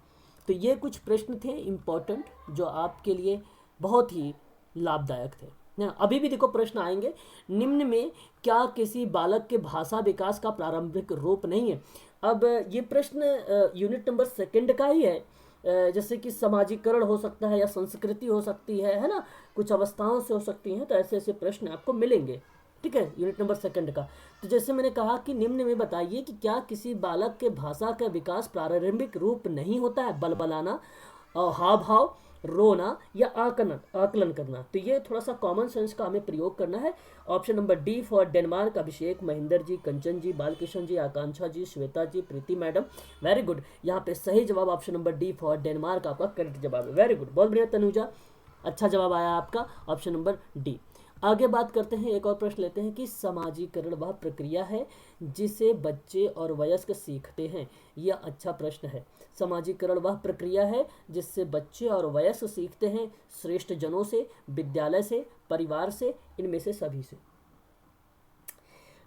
तो ये कुछ प्रश्न थे इम्पोर्टेंट जो आपके लिए बहुत ही लाभदायक थे ना। अभी भी देखो प्रश्न आएंगे, निम्न में क्या किसी बालक के भाषा विकास का प्रारंभिक रूप नहीं है। अब ये प्रश्न यूनिट नंबर 2 का ही है, जैसे कि समाजीकरण हो सकता है या संस्कृति हो सकती है ना, कुछ अवस्थाओं से हो सकती हैं, तो ऐसे ऐसे प्रश्न आपको मिलेंगे। ठीक है, यूनिट नंबर 2 का। तो जैसे मैंने कहा कि निम्न में बताइए कि क्या किसी बालक के भाषा का विकास प्रारंभिक रूप नहीं होता है, बलबलाना और हाव भाव रोना या आकलन आकलन करना। तो ये थोड़ा सा कॉमन सेंस का हमें प्रयोग करना है। Option number D for Denmark, Abhishek, Mahendra ji, Kanchan ji, Balakrishna ji, Akanksha ji, Shweta ji, Preeti madam, very good. यहाँ पे सही जवाब option number D for Denmark आपका करेक्ट जवाब है, वेरी गुड, बहुत बढ़िया तनुजा, अच्छा जवाब आया आपका ऑप्शन नंबर डी। आगे बात करते हैं, एक और प्रश्न लेते हैं कि समाजीकरण वह प्रक्रिया है जिसे बच्चे और वयस्क सीखते हैं। यह अच्छा प्रश्न है। समाजीकरण वह प्रक्रिया है जिससे बच्चे और वयस्क सीखते हैं, श्रेष्ठ जनों से, विद्यालय से, परिवार से, इनमें से सभी से।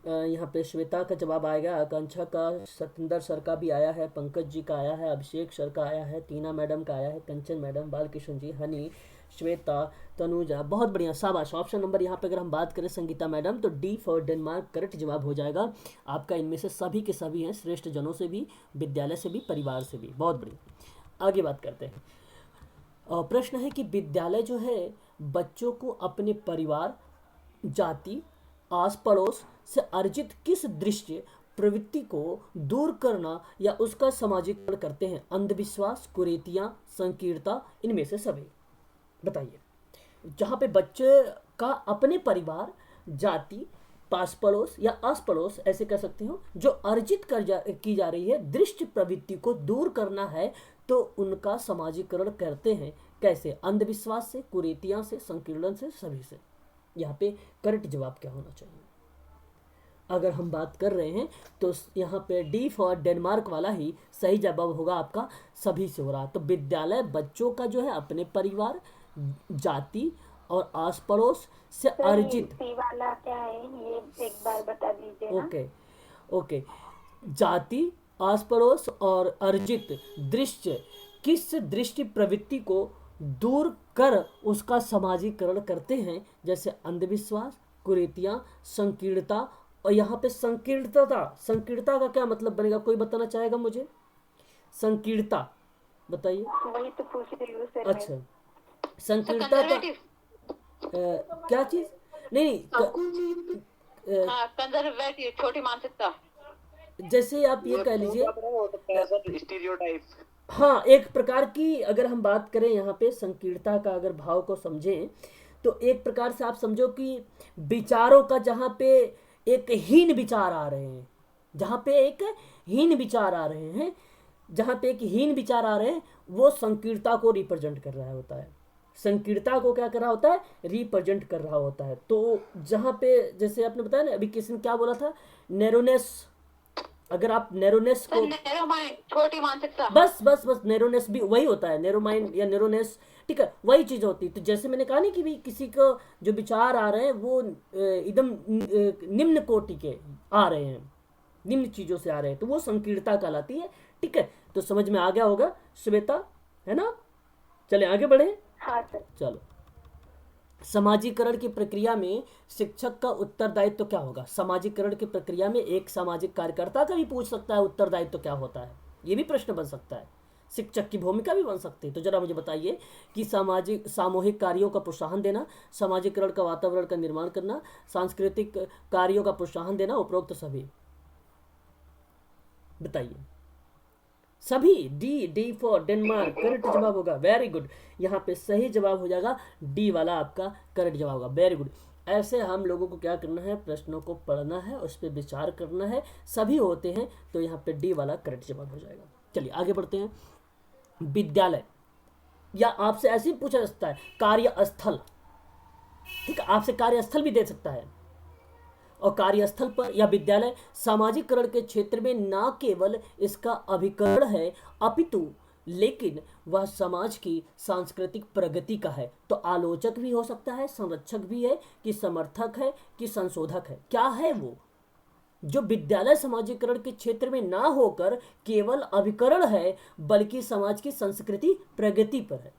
यहाँ पे श्वेता का जवाब आएगा, आकांक्षा का, सतेंद्र सर का भी आया है, पंकज जी का आया है, अभिषेक सर का आया है, टीना मैडम का आया है, कंचन मैडम, बालकृष्ण जी, हनी, श्वेता, तनुजा, बहुत बढ़िया, शाबाश। ऑप्शन नंबर यहाँ पे अगर हम बात करें संगीता मैडम, तो डी फॉर डेनमार्क करेक्ट जवाब हो जाएगा आपका। इनमें से सभी के सभी हैं, श्रेष्ठ जनों से भी, विद्यालय से भी, परिवार से भी, बहुत बढ़िया। आगे बात करते हैं। प्रश्न है कि विद्यालय जो है बच्चों को अपने परिवार, जाति, आस पड़ोस से अर्जित किस दृश्य प्रवृत्ति को दूर करना या उसका समाजीकरण करते हैं? अंधविश्वास, कुरीतियां, संकीर्णता, इनमें से सभी बताइए। जहाँ पे बच्चे का अपने परिवार, जाति, पास पड़ोस या आस पड़ोस ऐसे कह सकते हो, जो अर्जित की जा रही है दृष्टि प्रवृत्ति को दूर करना है, तो उनका समाजीकरण करते हैं कैसे? अंधविश्वास से, कुरीतियां से, संकीर्णन से, सभी से। यहाँ पे करेक्ट जवाब क्या होना चाहिए? अगर हम बात कर रहे हैं तो यहाँ पे डी फॉर डेनमार्क वाला ही सही जवाब होगा आपका, सभी से हो रहा। तो विद्यालय बच्चों का जो है अपने परिवार, जाति और आस पड़ोस से अर्जित, सी वाला क्या है ये एक बार बता दीजिए ना। ओके ओके, जाति, आस पड़ोस और अर्जित दृश्य किस दृष्टि प्रवृत्ति को दूर कर उसका समाजीकरण करते हैं, जैसे अंधविश्वास, कुरीतियां, संकीर्णता। और यहाँ पे संकीर्णता का क्या मतलब बनेगा, कोई बताना चाहेगा मुझे? संकीर्णता बताइए। वही तो पूछ रही हूँ सर। अच्छा, संकीर्णता का क्या चीज? नहीं कंजर्वेटिव, छोटी मानसिकता। जैसे आप ये कह लीजिए, स्टीरियोटाइप। हाँ, एक प्रकार की अगर हम बात करें यहाँ पे संकीर्णता का अगर भाव को समझें, तो एक प्रकार से आप समझो कि विचारों का जहाँ पे एक हीन विचार आ रहे हैं, जहाँ पे एक हीन विचार आ रहे हैं, जहाँ पे एक हीन विचार आ रहे हैं, वो संकीर्णता को रिप्रेजेंट कर रहा होता है। संकीर्णता को क्या कर रहा होता है? रिप्रेजेंट कर रहा होता है। तो जहाँ पे जैसे आपने बताया ना, अभी किसी ने क्या बोला था, नैरोनेस, अगर आप नैरोनेस को, नैरो माइंड, छोटी मानसिकता, बस नैरोनेस भी वही होता है, नैरो माइंड या नैरोनेस, ठीक है, वही चीज होती है। तो जैसे मैंने कहा नहीं कि भी किसी को जो विचार आ रहे हैं वो एकदम निम्न कोटि के आ रहे हैं, निम्न चीजों से आ रहे हैं, तो वो संकीर्णता कहलाती है। ठीक है, तो समझ में आ गया होगा श्वेता, है ना? चले आगे बढ़े। हाँ सर। चलो, समाजीकरण की प्रक्रिया में शिक्षक का उत्तरदायित्व क्या होगा? समाजीकरण की प्रक्रिया में एक सामाजिक कार्यकर्ता का भी पूछ सकता है उत्तरदायित्व क्या होता है, ये भी प्रश्न बन सकता है। शिक्षक की भूमिका भी बन सकती है। तो जरा मुझे बताइए कि सामूहिक कार्यों का प्रोत्साहन देना, समाजीकरण का वातावरण का निर्माण करना, सांस्कृतिक कार्यों का प्रोत्साहन देना, उपरोक्त सभी बताइए। सभी, डी फॉर डेनमार्क करेक्ट जवाब होगा, वेरी गुड। यहाँ पे सही जवाब हो जाएगा डी वाला आपका करेक्ट जवाब होगा, वेरी गुड। ऐसे हम लोगों को क्या करना है, प्रश्नों को पढ़ना है, उस पर विचार करना है, सभी होते हैं, तो यहाँ पे डी वाला करेक्ट जवाब हो जाएगा। चलिए आगे बढ़ते हैं। विद्यालय, या आपसे ऐसे ही पूछा जा सकता है कार्यस्थल, ठीक है, आपसे कार्यस्थल भी दे सकता है। और कार्यस्थल पर या विद्यालय सामाजिकरण के क्षेत्र में न केवल इसका अभिकरण है, अपितु लेकिन वह समाज की सांस्कृतिक प्रगति का है। तो आलोचक भी हो सकता है, संरक्षक भी है, कि समर्थक है, कि संशोधक है। क्या है वो? जो विद्यालय समाजीकरण के क्षेत्र में ना होकर केवल अभिकरण है, बल्कि समाज की संस्कृति प्रगति पर है।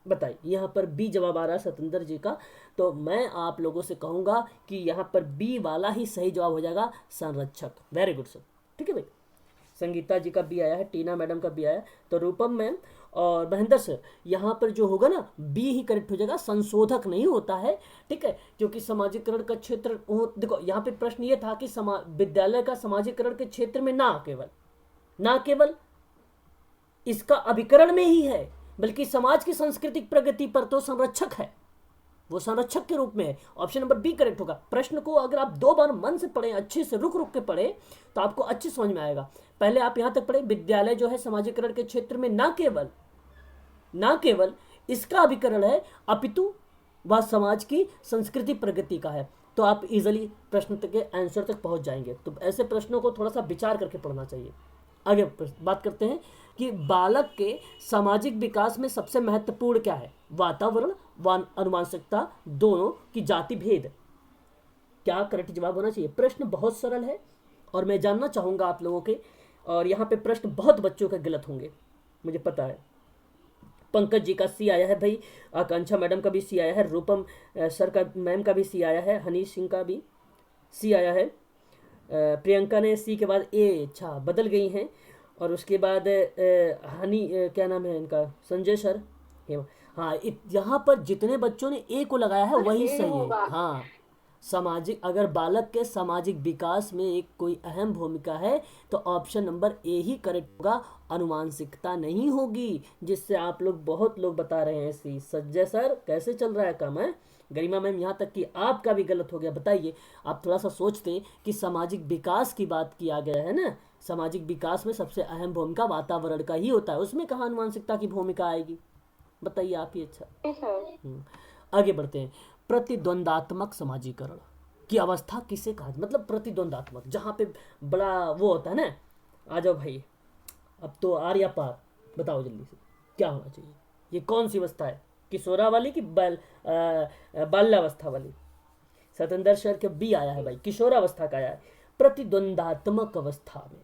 बताइए, यहाँ पर बी जवाब आ रहा है सतेंद्र जी का, तो मैं आप लोगों से कहूंगा कि यहाँ पर बी वाला ही सही जवाब हो जाएगा, संरक्षक। वेरी गुड सर, ठीक है भाई। संगीता जी का भी आया है, टीना मैडम का भी आया, तो रूपम मैम और महेंद्र सर, यहाँ पर जो होगा ना बी ही करेक्ट हो जाएगा, संशोधक नहीं होता है, ठीक है, क्योंकि समाजीकरण का क्षेत्र, देखो यहाँ पे प्रश्न ये था कि विद्यालय का समाजीकरण के क्षेत्र में ना केवल इसका अभिकरण में ही है, बल्कि समाज की सांस्कृतिक प्रगति पर तो संरक्षक है, वो संरक्षक के रूप में है। ऑप्शन नंबर बी करेक्ट होगा। प्रश्न को अगर आप 2 बार मन से पढ़ें, अच्छे से रुक रुक के पढ़ें, तो आपको अच्छे समझ में आएगा। पहले आप यहां तक पढ़े, विद्यालय जो है समाजीकरण के क्षेत्र में ना केवल इसका अभिकरण है, अपितु वह समाज की संस्कृति प्रगति का है। तो आप इजीली प्रश्न तक के आंसर तक पहुंच जाएंगे। तो ऐसे प्रश्नों को थोड़ा सा विचार करके पढ़ना चाहिए। आगे बात करते हैं कि बालक के सामाजिक विकास में सबसे महत्वपूर्ण क्या है? वातावरण व अनुवांशिकता दोनों की जाति भेद। क्या करेक्ट जवाब होना चाहिए? प्रश्न बहुत सरल है और मैं जानना चाहूंगा आप लोगों के, और यहाँ पे प्रश्न बहुत बच्चों के गलत होंगे, मुझे पता है। पंकज जी का सी आया है भाई, आकांक्षा मैडम का भी सी आया है, रूपम सर का मैम का भी सी आया है, हनीश सिंह का भी सी आया है, प्रियंका ने सी के बाद ए अच्छा बदल गई हैं, और उसके बाद क्या नाम है इनका, संजय सर। हाँ, यहाँ पर जितने बच्चों ने ए को लगाया है वही सही है। हाँ, सामाजिक, अगर बालक के सामाजिक विकास में एक कोई अहम भूमिका है तो ऑप्शन नंबर ए ही करेक्ट होगा, अनुवांशिकता नहीं होगी, जिससे आप लोग बहुत लोग बता रहे हैं सी। संजय सर कैसे चल रहा है काम है? गरिमा मैम यहाँ तक कि आपका भी गलत हो गया। बताइए, आप थोड़ा सा सोचते कि सामाजिक विकास की बात किया गया है ना, सामाजिक विकास में सबसे अहम भूमिका वातावरण का ही होता है, उसमें कहाँ अनुवांशिकता की भूमिका आएगी? बताइए आप ही। अच्छा, आगे बढ़ते हैं। प्रतिद्वंदात्मक समाजीकरण की अवस्था किसे कहा? मतलब प्रतिद्वंदात्मक, जहाँ पे बड़ा वो होता है ना। आ जाओ भाई, अब तो आर या पार, बताओ जल्दी से क्या होना चाहिए? ये कौन सी अवस्था है? किशोरा वाली की बाल्यावस्था वाली? सतेंद्र सर के बी आया है भाई, किशोरावस्था का आया है। प्रतिद्वंदात्मक अवस्था में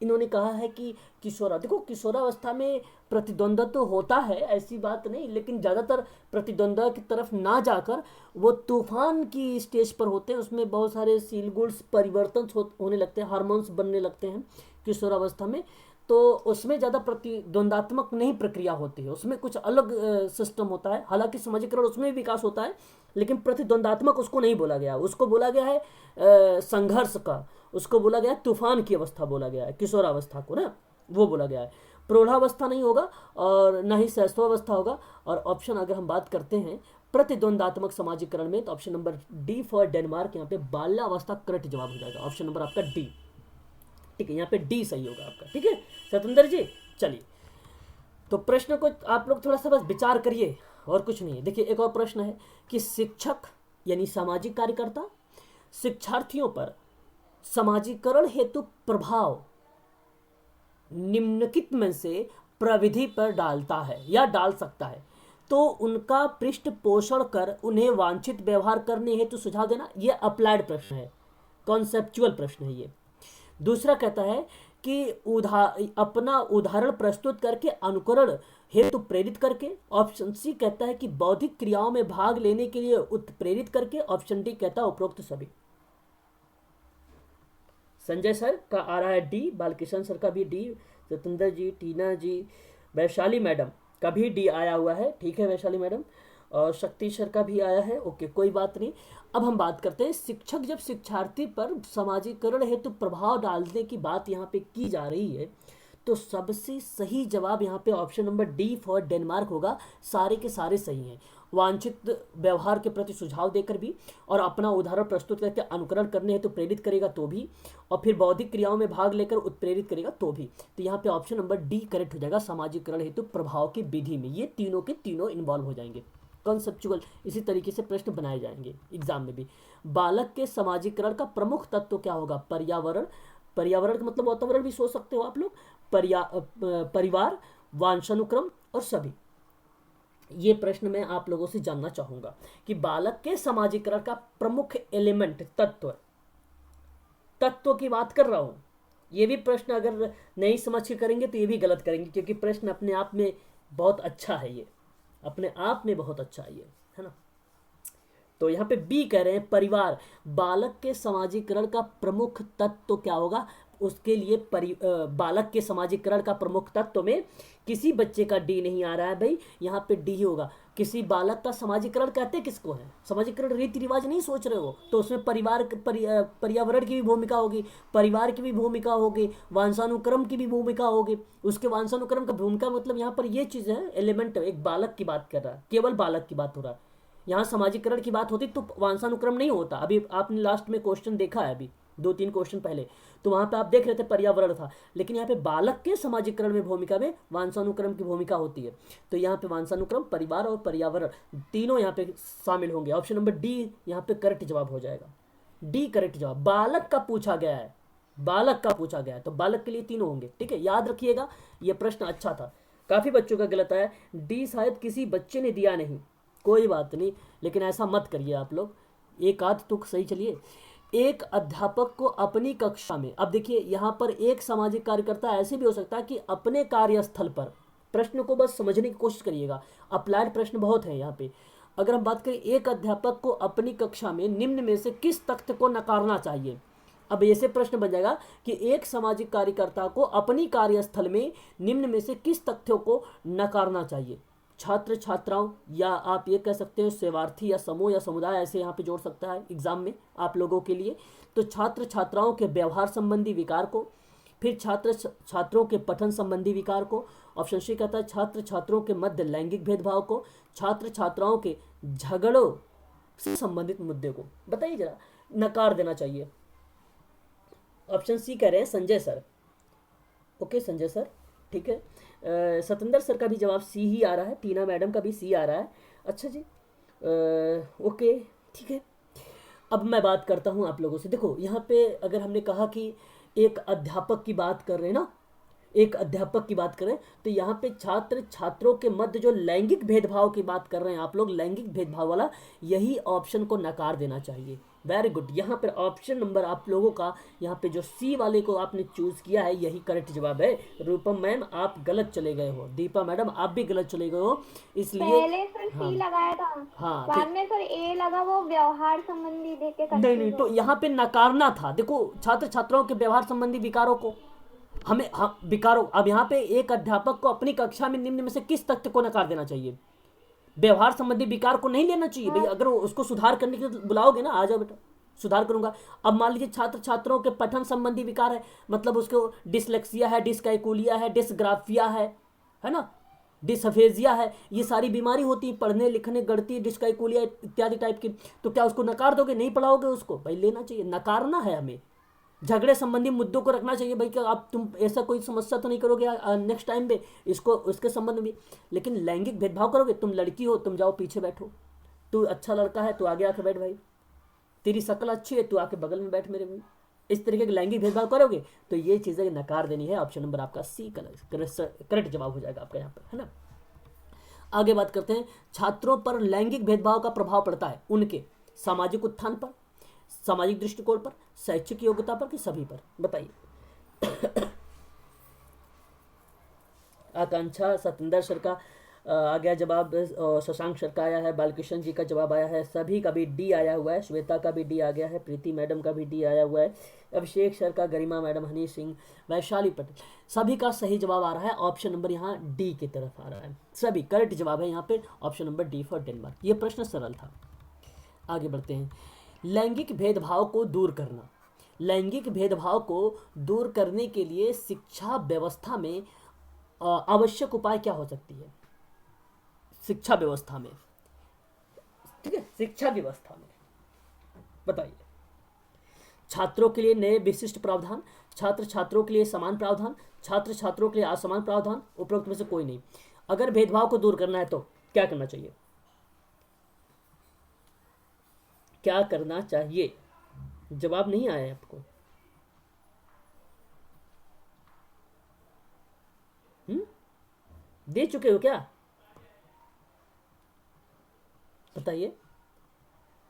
इन्होंने कहा है कि किशोरा, देखो किशोरावस्था में प्रतिद्वंद्व तो होता है, ऐसी बात नहीं, लेकिन ज़्यादातर प्रतिद्वंद्व की तरफ ना जाकर वो तूफान की स्टेज पर होते हैं। उसमें बहुत सारे सील गुड्स परिवर्तन होने लगते हैं, हार्मोन्स बनने लगते हैं किशोरावस्था में। तो उसमें ज़्यादा प्रतिद्वंदात्मक नहीं प्रक्रिया होती है, उसमें कुछ अलग सिस्टम होता है। हालांकि समाजीकरण उसमें भी विकास होता है, लेकिन प्रतिद्वंदात्मक उसको नहीं बोला गया, उसको बोला गया है संघर्ष का, उसको बोला गया है तूफान की अवस्था बोला गया है, किशोरावस्था को ना वो बोला गया है। प्रौढ़ावस्था नहीं होगा और ना ही शैशवावस्था होगा। और ऑप्शन अगर हम बात करते हैं प्रतिद्वंदात्मक समाजीकरण में, तो option number D for Denmark, यहाँ पे बाल्यावस्था करेक्ट जवाब हो जाएगा। ऑप्शन नंबर आपका डी, ठीक है, यहाँ पे डी सही होगा आपका। ठीक है सतेंद्र जी, चलिए तो प्रश्न को आप लोग थोड़ा सा बस विचार करिए और कुछ नहीं है। देखिए एक और प्रश्न है कि शिक्षक यानी सामाजिक कार्यकर्ता शिक्षार्थियों पर समाजीकरण हेतु प्रभाव निम्नलिखित में से प्रविधि पर डालता है या डाल सकता है, तो उनका पृष्ठ पोषण कर उन्हें वांछित व्यवहार करने हेतु सुझाव देना। यह अप्लाइड प्रश्न है, कॉन्सेप्चुअल प्रश्न है ये। दूसरा कहता है कि अपना उदाहरण प्रस्तुत करके अनुकरण हेतु प्रेरित करके। ऑप्शन सी कहता है कि बौद्धिक क्रियाओं में भाग लेने के लिए उत्प्रेरित करके। ऑप्शन डी कहता है उपरोक्त सभी। संजय सर का आ रहा है डी, बालकिशन सर का भी डी, सतेंद्र जी, टीना जी, वैशाली मैडम का भी डी आया हुआ है। ठीक है वैशाली मैडम, और शक्ति सर का भी आया है। ओके कोई बात नहीं। अब हम बात करते हैं शिक्षक जब शिक्षार्थी पर समाजीकरण हेतु प्रभाव डालने की बात यहाँ पे की जा रही है, तो सबसे सही जवाब यहाँ पे option number D for Denmark होगा। सारे के सारे सही हैं। वांछित व्यवहार के प्रति सुझाव देकर भी, और अपना उदाहरण प्रस्तुत करके अनुकरण करने हेतु प्रेरित करेगा तो भी, और फिर बौद्धिक क्रियाओं में भाग लेकर उत्प्रेरित करेगा तो भी। तो यहाँ पे ऑप्शन नंबर डी करेक्ट हो जाएगा। सामाजिकरण हेतु प्रभाव की विधि में ये तीनों के तीनों इन्वॉल्व हो जाएंगे। कॉन्सेप्चुअल इसी तरीके से प्रश्न बनाए जाएंगे एग्जाम में भी। बालक के समाजीकरण का प्रमुख तत्व क्या होगा? पर्यावरण, पर्यावरण का मतलब वातावरण भी सोच सकते हो आप लोग, परिवार, वंशानुक्रम और सभी। ये प्रश्न मैं आप लोगों से जानना चाहूंगा कि बालक के समाजीकरण का प्रमुख एलिमेंट, तत्व की बात कर रहा हूं। ये भी प्रश्न अगर नहीं समझ के करेंगे तो ये भी गलत करेंगे, क्योंकि प्रश्न अपने आप में बहुत अच्छा है, ये अपने आप में बहुत अच्छा है ये, है ना। तो यहाँ पे बी कह रहे हैं परिवार। बालक के समाजीकरण का प्रमुख तत्व क्या होगा? उसके लिए बालक के समाजीकरण का प्रमुख तत्व में किसी बच्चे का डी नहीं आ रहा है भाई, यहाँ पे डी ही होगा। किसी बालक का समाजीकरण कहते किसको है? समाजीकरण रीति रिवाज नहीं सोच रहे हो, तो उसमें पर्यावरण की भी भूमिका होगी, परिवार की भी भूमिका होगी, वंशानुक्रम की भी भूमिका होगी। उसके वंशानुक्रम का भूमिका मतलब यहाँ पर ये चीज़ है, एलिमेंट, एक बालक की बात कर रहा है, केवल बालक की बात हो रहा है। यहाँ समाजीकरण की बात होती तो वंशानुक्रम नहीं होता। अभी आपने लास्ट में क्वेश्चन देखा है, अभी 2-3 क्वेश्चन पहले, तो वहाँ पे आप देख रहे थे पर्यावरण था, लेकिन यहाँ पे बालक के समाजीकरण में भूमिका में वंशानुक्रम की भूमिका होती है। तो यहाँ पे वंशानुक्रम, परिवार और पर्यावरण तीनों यहाँ पे शामिल होंगे। ऑप्शन नंबर डी यहाँ पे करेक्ट जवाब हो जाएगा। डी करेक्ट जवाब। बालक का पूछा गया है, बालक का पूछा गया है, तो बालक के लिए तीनों होंगे। ठीक है, याद रखिएगा, ये प्रश्न अच्छा था। काफ़ी बच्चों का गलत आया, डी शायद किसी बच्चे ने दिया नहीं, कोई बात नहीं, लेकिन ऐसा मत करिए आप लोग, एक आध तो सही। चलिए, एक अध्यापक को अपनी कक्षा में, अब देखिए यहाँ पर एक सामाजिक कार्यकर्ता ऐसे भी हो सकता है कि अपने कार्यस्थल पर, प्रश्न को बस समझने की कोशिश करिएगा, अप्लाइड प्रश्न बहुत है यहाँ पे। अगर हम बात करें, एक अध्यापक को अपनी कक्षा में निम्न में से किस तथ्य को नकारना चाहिए। अब ऐसे प्रश्न बन जाएगा कि एक सामाजिक कार्यकर्ता को अपनी कार्यस्थल में निम्न में से किस तथ्यों को नकारना चाहिए। छात्र छात्राओं, या आप ये कह सकते हैं सेवार्थी या समूह या समुदाय, ऐसे यहाँ पे जोड़ सकता है एग्जाम में आप लोगों के लिए। तो छात्र छात्राओं के व्यवहार संबंधी विकार को, फिर छात्र छात्रों के पठन संबंधी विकार को, ऑप्शन सी कहता है छात्र छात्रों के मध्य लैंगिक भेदभाव को, छात्र छात्राओं के झगड़ों से संबंधित मुद्दे को। बताइए जरा, नकार देना चाहिए। ऑप्शन सी कह रहे हैं Sanjay sir. Okay Sanjay sir, ठीक है। सतेंद्र सर का भी जवाब सी ही आ रहा है, टीना मैडम का भी सी आ रहा है। अच्छा जी, ओके ठीक है। अब मैं बात करता हूँ आप लोगों से। देखो यहाँ पे अगर हमने कहा कि एक अध्यापक की बात कर रहे हैं ना, एक अध्यापक की बात करें, तो यहाँ पे छात्र छात्रों के मध्य जो लैंगिक भेदभाव की बात कर रहे हैं आप लोग, लैंगिक भेदभाव वाला, यही ऑप्शन को नकार देना चाहिए। Very good. यहाँ पर ऑप्शन नंबर आप लोगों का, यहाँ पे जो सी वाले को आपने चूज किया है, यही करेक्ट जवाब है। रूपम मैम आप गलत चले गए हो, दीपा मैडम आप भी गलत चले गए हो, इसलिए पहले सर सी लगाया था, हाँ बाद में सर ए लगा, वो व्यवहार संबंधी देख के नहीं, तो यहाँ पे नकारना था। देखो छात्र छात्राओं के व्यवहार संबंधी विकारों को हमें, विकारों, अब यहाँ पे एक अध्यापक को अपनी कक्षा में निम्न में से किस तथ्य को नकार देना चाहिए? व्यवहार संबंधी विकार को नहीं लेना चाहिए भाई। अगर उसको सुधार करने के लिए बुलाओगे ना, आ जाओ बेटा सुधार करूंगा। अब मान लीजिए छात्र छात्रों के पठन संबंधी विकार है, मतलब उसको डिसलेक्सिया है, डिसकैलकुलिया है, डिसग्राफिया है ना, डिसफेजिया है, ये सारी बीमारी होती है, पढ़ने लिखने गढ़ती, डिसकैलकुलिया इत्यादि टाइप की। तो क्या उसको नकार दोगे? नहीं पढ़ाओगे उसको भाई, लेना चाहिए, नकारना है हमें। झगड़े संबंधी मुद्दों को रखना चाहिए भाई, कि आप तुम ऐसा कोई समस्या तो नहीं करोगे नेक्स्ट टाइम पे इसको, उसके संबंध में। लेकिन लैंगिक भेदभाव करोगे, तुम लड़की हो तुम जाओ पीछे बैठो, तू अच्छा लड़का है तो आगे आके बैठ भाई, तेरी शक्ल अच्छी है तू आके बगल में बैठ मेरे भाई। इस तरीके के लैंगिक भेदभाव करोगे तो ये चीज़ें नकार देनी है। ऑप्शन नंबर आपका सी करेक्ट जवाब हो जाएगा आपका यहाँ पर, है ना। आगे बात करते हैं, छात्रों पर लैंगिक भेदभाव का प्रभाव पड़ता है उनके सामाजिक उत्थान पर, सामाजिक दृष्टिकोण पर, शैक्षिक योग्यता पर, कि सभी पर? बताइए। आकांक्षा, सतेंद्र सर का आ गया जवाब, शशांक सर का आया है, बालकृष्ण जी का जवाब आया है, सभी का भी डी आया हुआ है, श्वेता का भी डी आ गया है, प्रीति मैडम का भी डी आया हुआ है, अभिषेक सर का, गरिमा मैडम, हनी सिंह, वैशाली पटेल, सभी का सही जवाब आ रहा है। ऑप्शन नंबर यहाँ डी की तरफ आ रहा है, सभी करेक्ट जवाब है यहाँ पे। Option number D for Denmark. ये प्रश्न सरल था। आगे बढ़ते हैं। लैंगिक भेदभाव को दूर करना, लैंगिक भेदभाव को दूर करने के लिए शिक्षा व्यवस्था में आवश्यक उपाय क्या हो सकती है? शिक्षा व्यवस्था में, ठीक है, शिक्षा व्यवस्था में बताइए। छात्रों के लिए नए विशिष्ट प्रावधान, छात्र छात्रों के लिए समान प्रावधान, छात्र छात्रों के लिए असमान प्रावधान, उपरोक्त में से कोई नहीं। अगर भेदभाव को दूर करना है तो क्या करना चाहिए? क्या करना चाहिए? जवाब नहीं आया है आपको? दे चुके हो क्या? बताइए।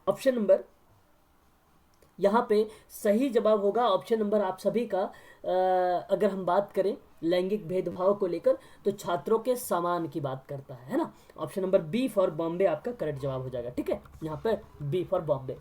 ऑप्शन नंबर यहाँ पे सही जवाब होगा ऑप्शन नंबर आप सभी का। अगर हम बात करें लैंगिक भेदभाव को लेकर तो छात्रों के समान की बात करता है ना। Option number B for Bombay आपका करेक्ट जवाब हो जाएगा। ठीक है, यहाँ पर बी फॉर बॉम्बे।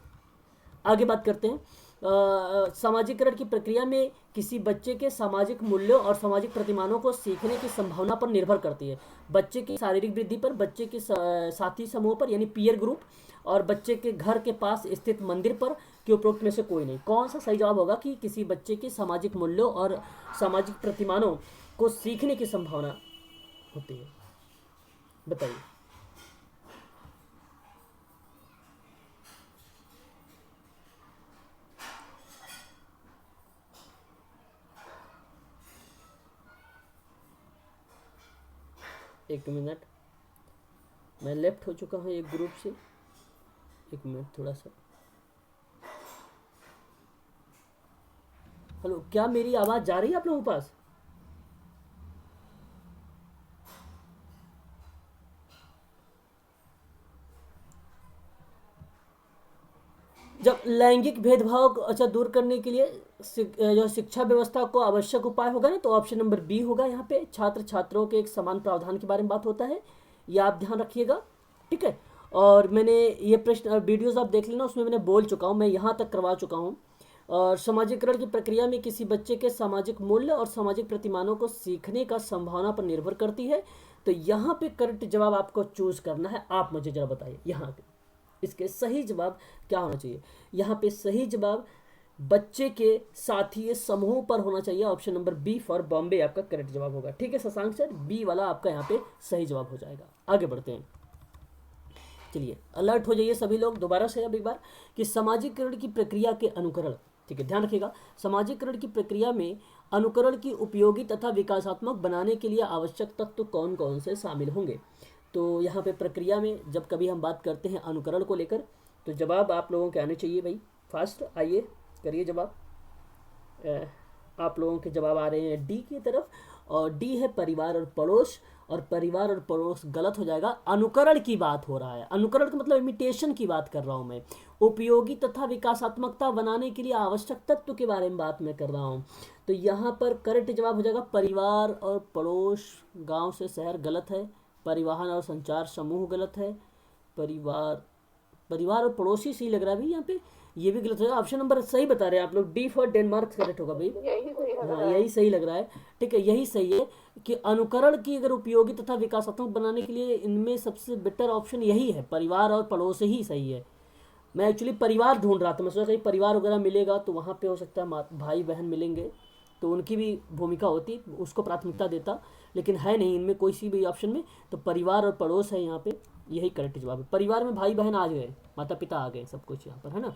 आगे बात करते हैं सामाजिकरण की प्रक्रिया में किसी बच्चे के सामाजिक मूल्यों और सामाजिक प्रतिमानों को सीखने की संभावना पर निर्भर करती है। बच्चे की शारीरिक वृद्धि पर, बच्चे के साथी समूह पर यानी पीयर ग्रुप, और बच्चे के घर के पास स्थित मंदिर पर, कि उपरोक्त में से कोई नहीं। कौन सा सही जवाब होगा कि किसी बच्चे के सामाजिक मूल्यों और सामाजिक प्रतिमानों को सीखने की संभावना होती है? बताइए। एक मिनट, मैं लेफ्ट हो चुका हूँ एक ग्रुप से। एक मिनट थोड़ा सा। हेलो, क्या मेरी आवाज़ जा रही है आप लोगों के पास? जब लैंगिक भेदभाव को अच्छा दूर करने के लिए जो शिक्षा व्यवस्था को आवश्यक उपाय होगा ना, तो ऑप्शन नंबर बी होगा। यहाँ पे छात्र छात्रों के एक समान प्रावधान के बारे में बात होता है, ये आप ध्यान रखिएगा, ठीक है। और मैंने ये प्रश्न वीडियोस आप देख लेना, उसमें मैंने बोल चुका हूँ, मैं यहाँ तक करवा चुका हूँ। और समाजीकरण की प्रक्रिया में किसी बच्चे के सामाजिक मूल्य और सामाजिक प्रतिमानों को सीखने का संभावना पर निर्भर करती है। तो यहाँ पे करेक्ट जवाब आपको चूज करना है। आप मुझे जरा बताइए यहाँ पे इसके सही जवाब क्या होना चाहिए। यहाँ पे सही जवाब बच्चे के साथी समूह पर होना चाहिए। Option number B for Bombay आपका करेक्ट जवाब होगा, ठीक है शशांक सर, बी वाला आपका यहाँ पे सही जवाब हो जाएगा। आगे बढ़ते हैं, चलिए अलर्ट हो जाइए सभी लोग दोबारा से अब एक बार कि सामाजिकरण की प्रक्रिया के अनुकरण, ठीक है ध्यान रखिएगा। सामाजिकरण की प्रक्रिया में अनुकरण की उपयोगी तथा विकासात्मक बनाने के लिए आवश्यक तत्व कौन कौन से शामिल होंगे। तो यहाँ पे प्रक्रिया में जब कभी हम बात करते हैं अनुकरण को लेकर, तो जवाब आप लोगों के आने चाहिए भाई, फास्ट आइए करिए जवाब। आप लोगों के जवाब आ रहे हैं डी की तरफ, और डी है परिवार और पड़ोस, और परिवार और पड़ोस गलत हो जाएगा। अनुकरण की बात हो रहा है, अनुकरण का मतलब इमिटेशन की बात कर रहा हूँ मैं। उपयोगी तथा विकासात्मकता बनाने के लिए आवश्यक तत्व के बारे में बात मैं कर रहा हूँ। तो यहाँ पर करेक्ट जवाब हो जाएगा परिवार और पड़ोस, गाँव से शहर गलत है, परिवहन और संचार समूह गलत है, परिवार और पड़ोसी सही लग रहा है भाई यहाँ पे, ये भी गलत है। ऑप्शन नंबर सही बता रहे हैं आप लोग, डी फॉर डेनमार्क करेक्ट होगा भाई, हाँ यही सही लग रहा है, ठीक है यही सही है कि अनुकरण की अगर उपयोगी तथा विकासात्मक बनाने के लिए इनमें सबसे बेटर ऑप्शन यही है, परिवार और पड़ोस ही सही है। मैं एक्चुअली परिवार ढूंढ रहा था, मैं सोचा कहीं परिवार वगैरह मिलेगा तो वहाँ पे हो सकता है भाई बहन मिलेंगे तो उनकी भी भूमिका होती, उसको प्राथमिकता देता, लेकिन है नहीं इनमें कोई सी भी ऑप्शन में। तो परिवार और पड़ोस है यहाँ पे, यही करेक्ट जवाब है। परिवार में भाई बहन आ गए, माता पिता आ गए, सब कुछ यहाँ पर है ना।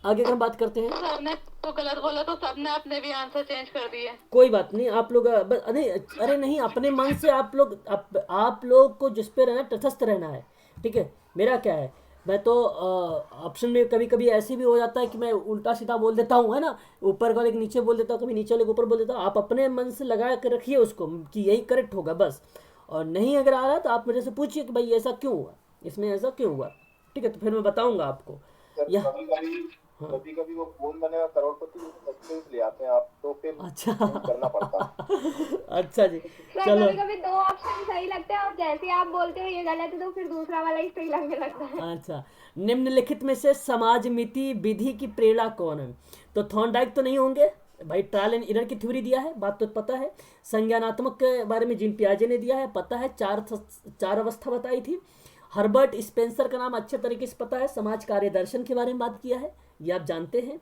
आगे अगर हम बात करते हैं, सबने तो गलत बोला तो सबने अपने भी आंसर चेंज कर दिए। कोई बात नहीं, आप लोग अरे नहीं, अपने मन से आप लोग को जिस पे रहना तटस्थ रहना है, ठीक है। मेरा क्या है, मैं तो ऑप्शन में कभी कभी ऐसे भी हो जाता है कि मैं उल्टा सीधा बोल देता हूँ, है ना, ऊपर वाले के नीचे बोल देता हूँ, कभी नीचे वाले के ऊपर बोल देता हूँ। आप अपने मन से लगा कर रखिए उसको कि यही करेक्ट होगा बस, और नहीं अगर आ रहा तो आप मेरे से पूछिए कि भाई ऐसा क्यों हुआ, इसमें ऐसा क्यों हुआ, ठीक है, तो फिर मैं बताऊंगा आपको। कभी कभी वो कौन बनेगा करोड़पति सस्पेंस ले आते हैं आप, तो फिर अच्छा करना पड़ता अच्छा जी, सर चलो कभी कभी दो ऑप्शन सही लगते हैं और जैसे आप बोलते हो ये गलत है तो फिर दूसरा वाला ही सही लगने लगता है। अच्छा, निम्नलिखित में से समाज मिति विधि की प्रेरणा कौन है। तो थॉर्नडाइक तो नहीं होंगे भाई, ट्रायल एंड एरर की थ्योरी दिया है, बात तो पता है। संज्ञानात्मक के बारे में जीन पियाजे ने दिया है, पता है। चार अवस्था बताई थी। हर्बर्ट स्पेंसर का नाम अच्छे तरीके से पता है, समाज कार्य दर्शन के बारे में बात किया है, ये आप जानते हैं।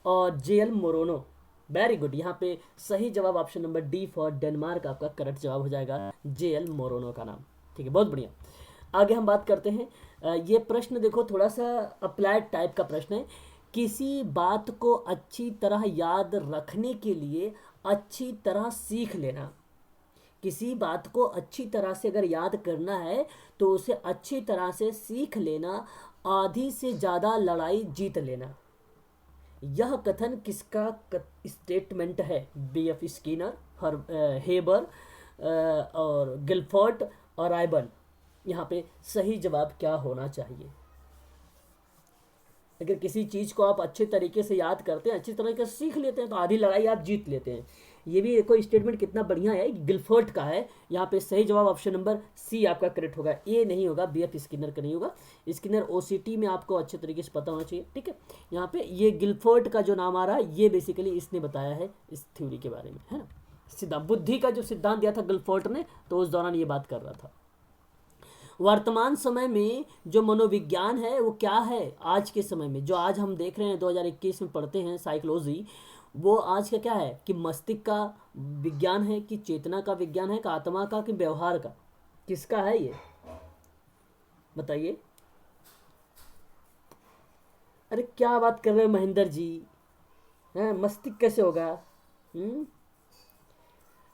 और जेएल मोरोनो, वेरी गुड, यहाँ पे सही जवाब option number D for Denmark आपका करेक्ट जवाब हो जाएगा, जेएल मोरोनो का नाम, ठीक है बहुत बढ़िया। आगे हम बात करते हैं, ये प्रश्न देखो थोड़ा सा अप्लाइड टाइप का प्रश्न है। किसी बात को अच्छी तरह याद रखने के लिए अच्छी तरह सीख लेना, किसी बात को अच्छी तरह से अगर याद करना है तो उसे अच्छी तरह से सीख लेना, आधी से ज़्यादा लड़ाई जीत लेना। यह कथन किसका स्टेटमेंट है। बीएफ स्किनर, हेबर और गिलफोर्ट और आइबन। यहाँ पे सही जवाब क्या होना चाहिए। अगर किसी चीज़ को आप अच्छे तरीके से याद करते हैं, अच्छी तरीके से सीख लेते हैं तो आधी लड़ाई आप जीत लेते हैं। ये भी देखो स्टेटमेंट कितना बढ़िया है, गिलफोर्ड का है। यहाँ पे सही जवाब ऑप्शन नंबर सी आपका करेक्ट होगा, ए नहीं होगा, बीएफ स्किनर का नहीं होगा। स्किनर ओसीटी में आपको अच्छे तरीके से पता होना चाहिए, ठीक है। यहाँ पे ये गिलफोर्ड का जो नाम आ रहा है, ये बेसिकली इसने बताया है इस थ्योरी के बारे में, है ना। सिद्धांत बुद्धि का जो सिद्धांत दिया था गिलफोर्ड ने, तो उस दौरान ये बात कर रहा था। वर्तमान समय में जो मनोविज्ञान है वो क्या है, आज के समय में जो आज हम देख रहे हैं 2021 में पढ़ते हैं साइकोलॉजी, वो आज का क्या है कि मस्तिष्क का विज्ञान है, कि चेतना का विज्ञान है, कि आत्मा का, कि व्यवहार का, किसका है ये बताइए। अरे क्या बात कर रहे हो महेंद्र जी, हैं मस्तिष्क कैसे होगा।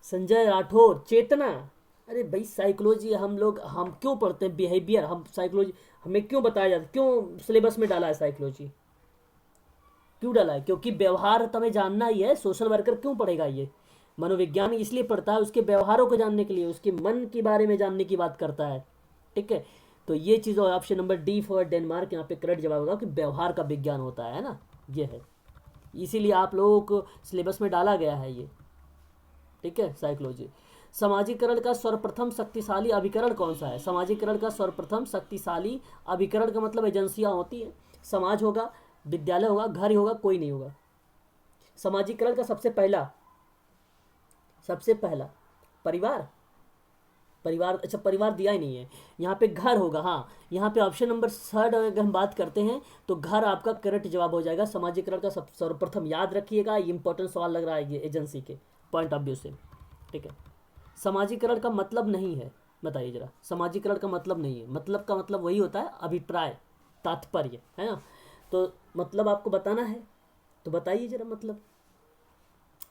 संजय राठौर चेतना, अरे भाई साइकोलॉजी हम क्यों पढ़ते हैं बिहेवियर, हम साइकोलॉजी हमें क्यों बताया जाता है, क्यों सिलेबस में डाला है साइकोलॉजी, क्यों डाला है, क्योंकि व्यवहार तुम्हें जानना ही है। सोशल वर्कर क्यों पढ़ेगा ये, मनोविज्ञान इसलिए पढ़ता है उसके व्यवहारों को जानने के लिए, उसके मन के बारे में जानने की बात करता है, ठीक है। तो ये चीज़ option number D for Denmark यहाँ पे करेक्ट जवाब होगा कि व्यवहार का विज्ञान होता है ना, ये है, इसीलिए आप लोगों को सिलेबस में डाला गया है ये, ठीक है। साइकोलॉजी। समाजीकरण का सर्वप्रथम शक्तिशाली अभिकरण कौन सा है। समाजीकरण का सर्वप्रथम शक्तिशाली अभिकरण का मतलब एजेंसियां होती हैं, समाज होगा, विद्यालय होगा, घर ही होगा, कोई नहीं होगा। समाजीकरण का सबसे पहला परिवार, अच्छा परिवार दिया ही नहीं है यहाँ पे, घर होगा। हाँ यहाँ पे ऑप्शन नंबर थर्ड अगर हम बात करते हैं तो घर आपका करेक्ट जवाब हो जाएगा। समाजीकरण का सर्वप्रथम, याद रखिएगा, ये इंपॉर्टेंट सवाल लग रहा है ये एजेंसी के पॉइंट ऑफ व्यू से, ठीक है। समाजीकरण का मतलब नहीं है, बताइए जरा, समाजीकरण का मतलब नहीं है, मतलब का मतलब वही होता है अभिप्राय, तात्पर्य, है ना। तो मतलब आपको बताना है तो बताइए जरा मतलब,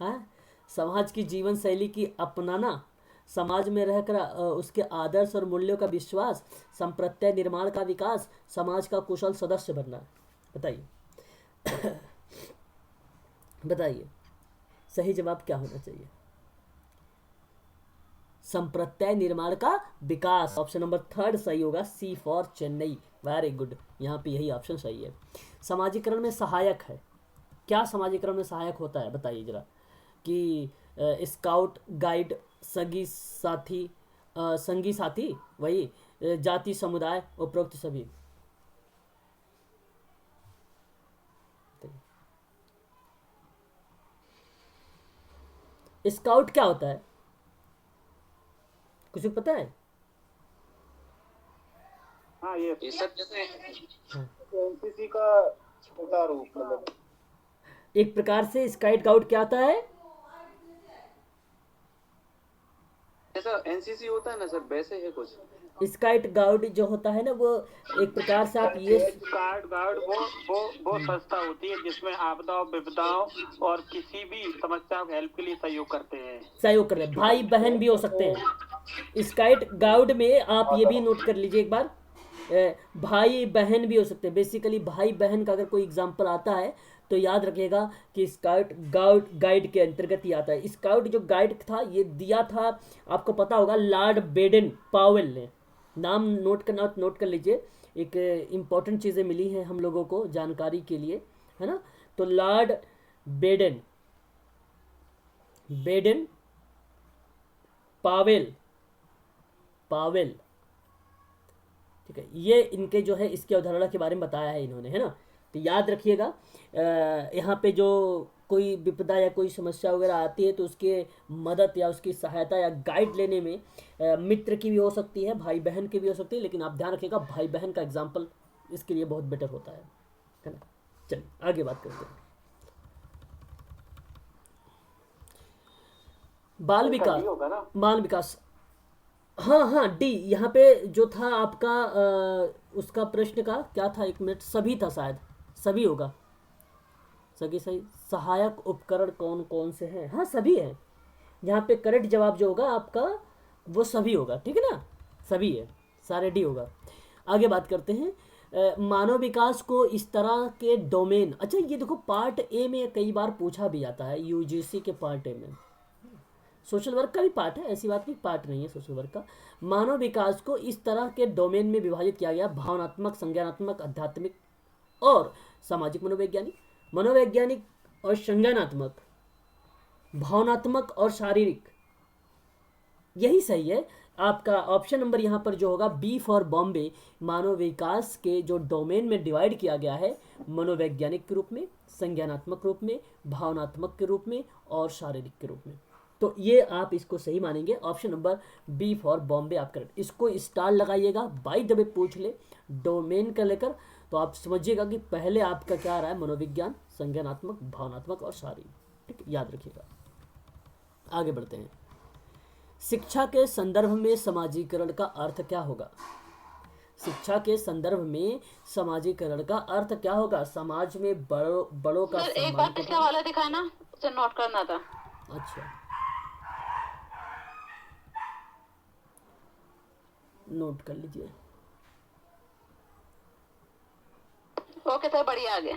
है समाज की जीवन शैली की अपनाना, समाज में रहकर उसके आदर्श और मूल्यों का विश्वास, संप्रत्यय निर्माण का विकास, समाज का कुशल सदस्य बनना। बताइए बताइए सही जवाब क्या होना चाहिए। संप्रत्यय निर्माण का विकास, ऑप्शन नंबर थर्ड सही होगा, सी फॉर चेन्नई, वेरी गुड, यहाँ पे यही ऑप्शन सही है। समाजीकरण में सहायक है, क्या समाजीकरण में सहायक होता है बताइए जरा, कि स्काउट गाइड, संगी साथी वही, जाति समुदाय, उपरोक्त सभी। स्काउट क्या होता है, कुछ पता है। हाँ ये सब जैसे एनसीसी का छोटा रूप, मतलब एक प्रकार से स्काउट गाउट क्या होता है, जैसा एनसीसी होता है ना सर, वैसे है कुछ। स्काउट गाउड जो होता है ना, वो एक प्रकार से आप ये स्काउट गाइड वो संस्था होती है जिसमें आपदाओं विपदाओं और किसी भी समस्या को हेल्प के लिए सहयोग करते हैं। सहयोग कर रहे हैं, भाई बहन भी हो सकते हैं। स्काउट गाउड में आप ये भी नोट कर लीजिए एक बार, भाई बहन भी हो सकते हैं। बेसिकली भाई बहन का अगर कोई एग्जांपल आता है तो याद रखिएगा कि स्काउट गाउड गाइड के अंतर्गत ही आता है। स्काउट जो गाइड था ये दिया था, आपको पता होगा, लॉर्ड बेडन पावेल ने, नाम नोट कर लीजिए, एक इम्पॉर्टेंट चीज़ें मिली हैं हम लोगों को जानकारी के लिए, है ना। तो लॉर्ड बेडन पावेल, ठीक है, ये इनके जो है इसके अवधारणा के बारे में बताया है इन्होंने, है ना। तो याद रखिएगा, यहाँ पे जो कोई विपदा या कोई समस्या वगैरह आती है तो उसके मदद या उसकी सहायता या गाइड लेने में मित्र की भी हो सकती है, भाई बहन की भी हो सकती है, लेकिन आप ध्यान रखिएगा भाई बहन का एग्जाम्पल इसके लिए बहुत बेटर होता है ना। चलिए आगे बात करते हैं। बाल विकास, हाँ डी, यहाँ पे जो था आपका उसका प्रश्न का क्या था, एक मिनट, सभी था शायद, सभी होगा, सही। सहायक उपकरण कौन कौन से हैं, हाँ सभी हैं, यहाँ पे करेक्ट जवाब जो होगा आपका वो सभी होगा, ठीक है ना, सभी है, सारे डी होगा। आगे बात करते हैं, मानव विकास को इस तरह के डोमेन, अच्छा ये देखो पार्ट ए में कई बार पूछा भी जाता है, यूजीसी के पार्ट ए में, सोशल वर्क का भी पार्ट है, ऐसी बात नहीं पार्ट नहीं है सोशल वर्क का। मानव विकास को इस तरह के डोमेन में विभाजित किया गया, भावनात्मक, संज्ञानात्मक, आध्यात्मिक और सामाजिक। मनोवैज्ञानिक और संज्ञानात्मक, भावनात्मक और शारीरिक, यही सही है आपका ऑप्शन नंबर यहाँ पर जो होगा बी फॉर बॉम्बे। मानव विकास के जो डोमेन में डिवाइड किया गया है, मनोवैज्ञानिक के रूप में, संज्ञानात्मक रूप में, भावनात्मक के रूप में और शारीरिक के रूप में। तो ये आप इसको सही मानेंगे, option number B for Bombay आप करेक्ट। इसको स्टार लगाइएगा, बाय द वे पूछ ले डोमेन का लेकर तो आप समझिएगा कि पहले आपका क्या आ रहा है, मनोविज्ञान, संज्ञानात्मक, भावनात्मक और शारीरिक। ठीक, याद रखिएगा। आगे बढ़ते हैं। शिक्षा के संदर्भ में समाजीकरण का अर्थ क्या होगा? शिक्षा के संदर्भ में समाजीकरण का अर्थ क्या होगा? समाज में बड़ों का सर एक सम्मान बार पिछला वाला दिखाना, उसे नोट करना था। अच्छा, नोट कर लीजिए। ओके सर, बढ़िया आगे।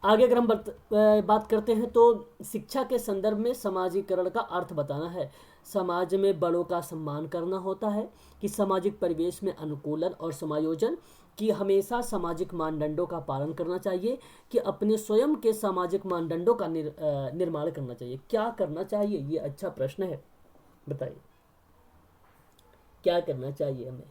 आगे अगर हम बात करते हैं तो शिक्षा के संदर्भ में समाजीकरण का अर्थ बताना है। समाज में बड़ों का सम्मान करना होता है कि सामाजिक परिवेश में अनुकूलन और समायोजन की हमेशा सामाजिक मानदंडों का पालन करना चाहिए, कि अपने स्वयं के सामाजिक मानदंडों का निर्माण करना चाहिए। क्या करना चाहिए, ये अच्छा प्रश्न है, बताइए क्या करना चाहिए हमें?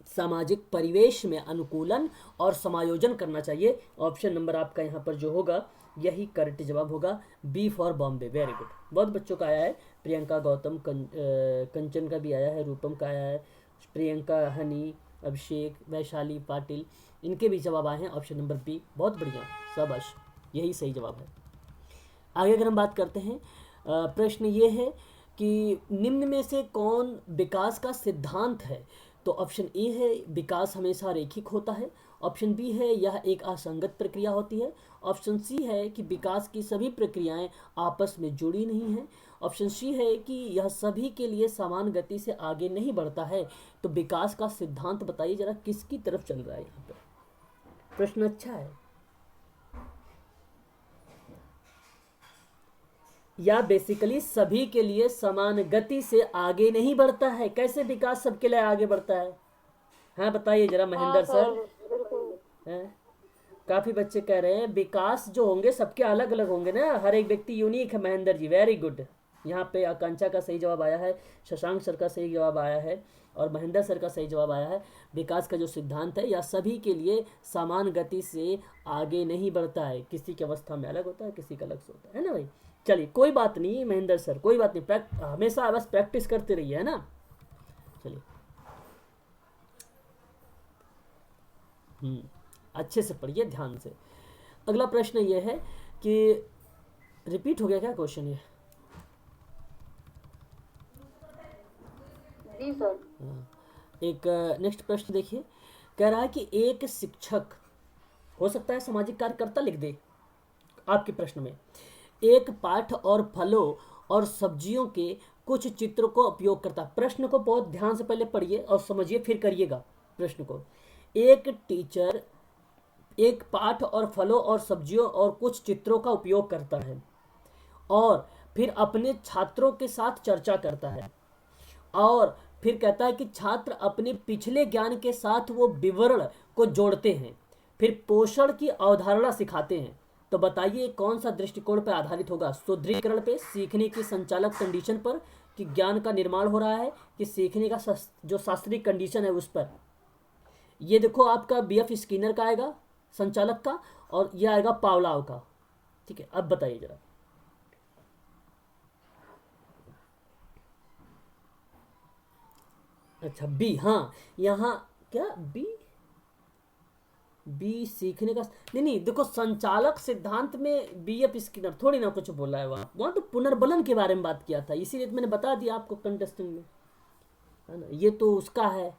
सामाजिक परिवेश में अनुकूलन और समायोजन करना चाहिए। ऑप्शन नंबर आपका यहाँ पर जो होगा यही करेक्ट जवाब होगा, B for Bombay. Very good, बहुत बच्चों का आया है। प्रियंका गौतम, कंचन का भी आया है, रूपम का आया है, प्रियंका, हनी, अभिषेक, वैशाली पाटिल, इनके भी जवाब आए हैं ऑप्शन नंबर बी। बहुत बढ़िया, शाबाश, यही सही जवाब है। आगे अगर हम बात करते हैं, प्रश्न ये है कि निम्न में से कौन विकास का सिद्धांत है? तो ऑप्शन ए है विकास हमेशा रैखिक होता है, ऑप्शन बी है यह एक असंगत प्रक्रिया होती है, ऑप्शन सी है कि विकास की सभी प्रक्रियाएं आपस में जुड़ी नहीं हैं, ऑप्शन सी है कि यह सभी के लिए समान गति से आगे नहीं बढ़ता है। तो विकास का सिद्धांत बताइए जरा किसकी तरफ चल रहा है यहाँ पर? प्रश्न अच्छा है। या बेसिकली सभी के लिए समान गति से आगे नहीं बढ़ता है। कैसे विकास सबके लिए आगे बढ़ता है? हाँ बताइए जरा महेंद्र सर। हैं? काफी बच्चे कह रहे हैं विकास जो होंगे सबके अलग अलग होंगे ना, हर एक व्यक्ति यूनिक है। महेंद्र जी वेरी गुड, यहाँ पे आकांक्षा का सही जवाब आया है, शशांक सर का सही जवाब आया है और महेंद्र सर का सही जवाब आया है। विकास का जो सिद्धांत है यह सभी के लिए समान गति से आगे नहीं बढ़ता है, किसी की अवस्था में अलग होता है, किसी का अलग से होता है ना भाई। चलिए कोई बात नहीं महेंद्र सर, कोई बात नहीं, हमेशा बस प्रैक्टिस करते रहिए, है ना। चलिए अच्छे से पढ़िए ध्यान से। अगला प्रश्न ये है कि रिपीट हो गया क्या क्वेश्चन ये? जी सर। एक नेक्स्ट प्रश्न देखिए, कह रहा है कि एक शिक्षक, हो सकता है सामाजिक कार्यकर्ता लिख दे आपके प्रश्न में, एक पाठ और फलों और सब्जियों के कुछ चित्रों को उपयोग करता। प्रश्न को बहुत ध्यान से पहले पढ़िए और समझिए फिर करिएगा प्रश्न को। एक टीचर एक पाठ और फलों और सब्जियों और कुछ चित्रों का उपयोग करता है और फिर अपने छात्रों के साथ चर्चा करता है और फिर कहता है कि छात्र अपने पिछले ज्ञान के साथ वो विवरण को जोड़ते हैं, फिर पोषण की अवधारणा सिखाते हैं। तो बताइए कौन सा दृष्टिकोण पर आधारित होगा? सुदृढ़ीकरण पे, सीखने की संचालक कंडीशन पर, कि ज्ञान का निर्माण हो रहा है, कि सीखने का जो शास्त्रीय कंडीशन है उस पर। ये देखो आपका बीएफ स्किनर का आएगा संचालक का और ये आएगा पावलाव का। ठीक है, अब बताइए जरा। अच्छा बी, हाँ यहाँ क्या बी सीखने का नहीं देखो, संचालक सिद्धांत में बीएफ स्किनर थोड़ी ना कुछ बोला है, वहां तो पुनर्बलन के बारे में बात किया था, इसीलिए मैंने बता दिया आपको कंटेस्टिंग में, है ना। ये तो उसका है।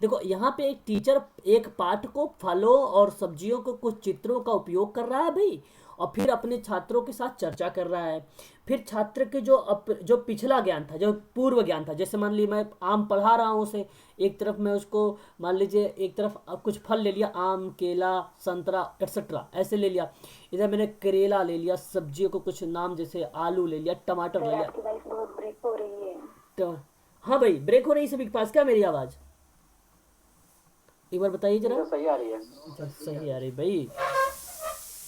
देखो यहाँ पे एक टीचर एक पाठ को, फलों और सब्जियों को, कुछ चित्रों का उपयोग कर रहा है भाई, और फिर अपने छात्रों के साथ चर्चा कर रहा है। फिर छात्र के जो पिछला ज्ञान था, जो पूर्व ज्ञान था, जैसे मान लीजिए मैं आम पढ़ा रहा हूँ उसे, एक तरफ मैं उसको मान लीजिए एक तरफ कुछ फल ले लिया, आम, केला, संतरा एक्सेट्रा ऐसे ले लिया, इधर मैंने करेला ले लिया, सब्जियों को कुछ नाम जैसे आलू ले लिया, टमाटर ले लिया। हाँ भाई ब्रेक हो रही है सभी के पास क्या मेरी आवाज़? एक बार बताइए जरा। सही आ रही है। सही आ रही भाई।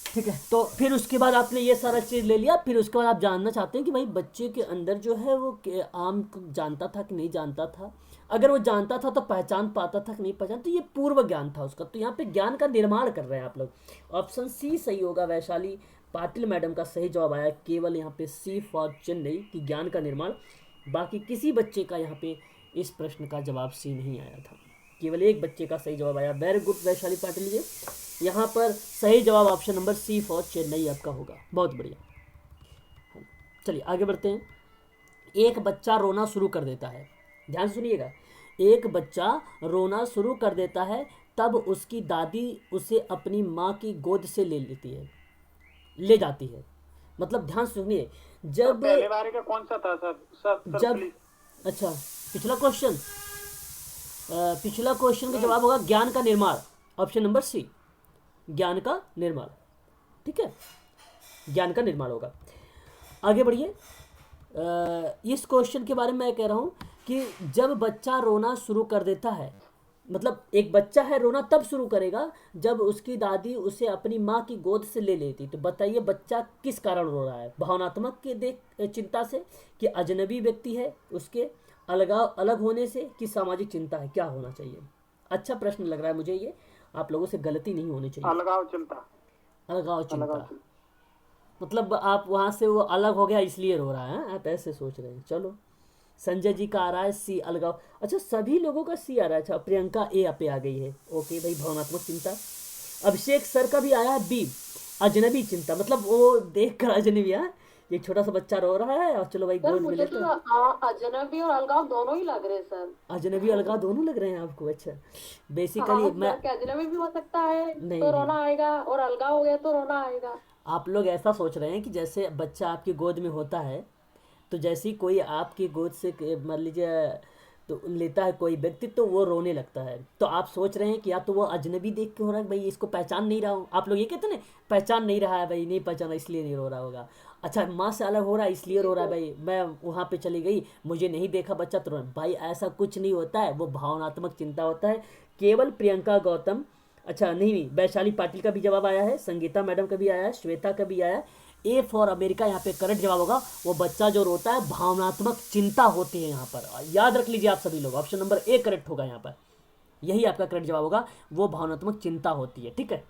ठीक है, तो फिर उसके बाद आपने ये सारा चीज़ ले लिया, फिर उसके बाद आप जानना चाहते हैं कि भाई बच्चे के अंदर जो है वो आम को जानता था कि नहीं जानता था। अगर वो जानता था तो पहचान पाता था कि नहीं पहचान, तो ये पूर्व ज्ञान था उसका। तो यहाँ पे ज्ञान का निर्माण कर रहे हैं आप लोग। ऑप्शन सी सही होगा, वैशाली पाटिल मैडम का सही जवाब आया। केवल यहाँ पे सी फॉर चेन्नई की ज्ञान का निर्माण। बाकी किसी बच्चे का यहाँ पे इस प्रश्न का जवाब सी नहीं आया था, केवल एक बच्चे का सही जवाब आया। वेरी गुड वैशाली पाटिल जी, यहाँ पर सही जवाब option number C for Chennai आपका होगा। बहुत बढ़िया। चलिए आगे बढ़ते हैं। एक बच्चा रोना शुरू कर देता है, ध्यान से सुनिएगा। एक बच्चा रोना शुरू कर देता है, तब उसकी दादी उसे अपनी माँ की गोद से ले जाती है। मतलब ध्यान से सुनिए, जब पहले बारे का कौन सा था सर जब प्लीज। अच्छा पिछला क्वेश्चन का जवाब होगा ज्ञान का निर्माण, ऑप्शन नंबर सी, ज्ञान का निर्माण। ठीक है, ज्ञान का निर्माण होगा। आगे बढ़िए। इस क्वेश्चन के बारे में मैं कह रहा हूँ कि जब बच्चा रोना शुरू कर देता है, मतलब एक बच्चा है रोना तब शुरू करेगा जब उसकी दादी उसे अपनी माँ की गोद से ले लेती। तो बताइए बच्चा किस कारण रो रहा है? भावनात्मक के चिंता से, कि अजनबी व्यक्ति है उसके अलग होने से, कि सामाजिक चिंता है? क्या होना चाहिए? अच्छा प्रश्न लग रहा है मुझे ये, आप लोगों से गलती नहीं होनी चाहिए। अलगाव चिंता। अलगाव चिंता, मतलब आप वहाँ से वो अलग हो गया इसलिए रो रहा है, आप ऐसे सोच रहे हैं। चलो, संजय जी का आ रहा है सी, अलगाव। अच्छा, सभी लोगों का सी आ रहा है। अच्छा, प्रियंका ए पे आ गई है। ओके भाई, भावनात्मक चिंता। अभिषेक सर का भी आया है बी, अजनबी चिंता। मतलब वो देख कर अजनबी, एक छोटा सा बच्चा रो रहा है और चलो भाई गोद में लेते हैं। अजनबी और अलगाव दोनों ही लग रहे हैं सर। अजनबी अलगाव दोनों लग रहे हैं आपको? अच्छा, बेसिकली मैं अजनबी भी हो सकता है नहीं, तो रोना आएगा, और अलगाव हो गया तो रोना आएगा। आप लोग ऐसा सोच रहे हैं कि जैसे बच्चा आपकी गोद में होता है, तो जैसे ही कोई आपकी गोद से मान लीजिए तो लेता है कोई व्यक्ति, तो वो रोने लगता है। तो आप सोच रहे हैं कि या तो वो अजनबी देख के हो रहा है, भाई इसको पहचान नहीं रहा हूँ। आप लोग ये कहते हैं ना, पहचान नहीं रहा है भाई, नहीं पहचाना इसलिए नहीं रो रहा होगा। अच्छा, माँ से अलग हो रहा है इसलिए रो रहा है, भाई मैं वहाँ पे चली गई, मुझे नहीं देखा बच्चा तो भाई ऐसा कुछ नहीं होता है, वो भावनात्मक चिंता होता है। केवल प्रियंका गौतम, अच्छा नहीं, वैशाली पाटिल का भी जवाब आया है, संगीता मैडम का भी आया है, श्वेता का भी आया है। ए फॉर अमेरिका यहाँ पे करेक्ट जवाब होगा। वो बच्चा जो रोता है, भावनात्मक चिंता होती है यहाँ पर, याद रख लीजिए आप सभी लोग। ऑप्शन नंबर ए करेक्ट होगा यहाँ पर, यही आपका करेक्ट जवाब होगा। वो भावनात्मक चिंता होती है। ठीक है,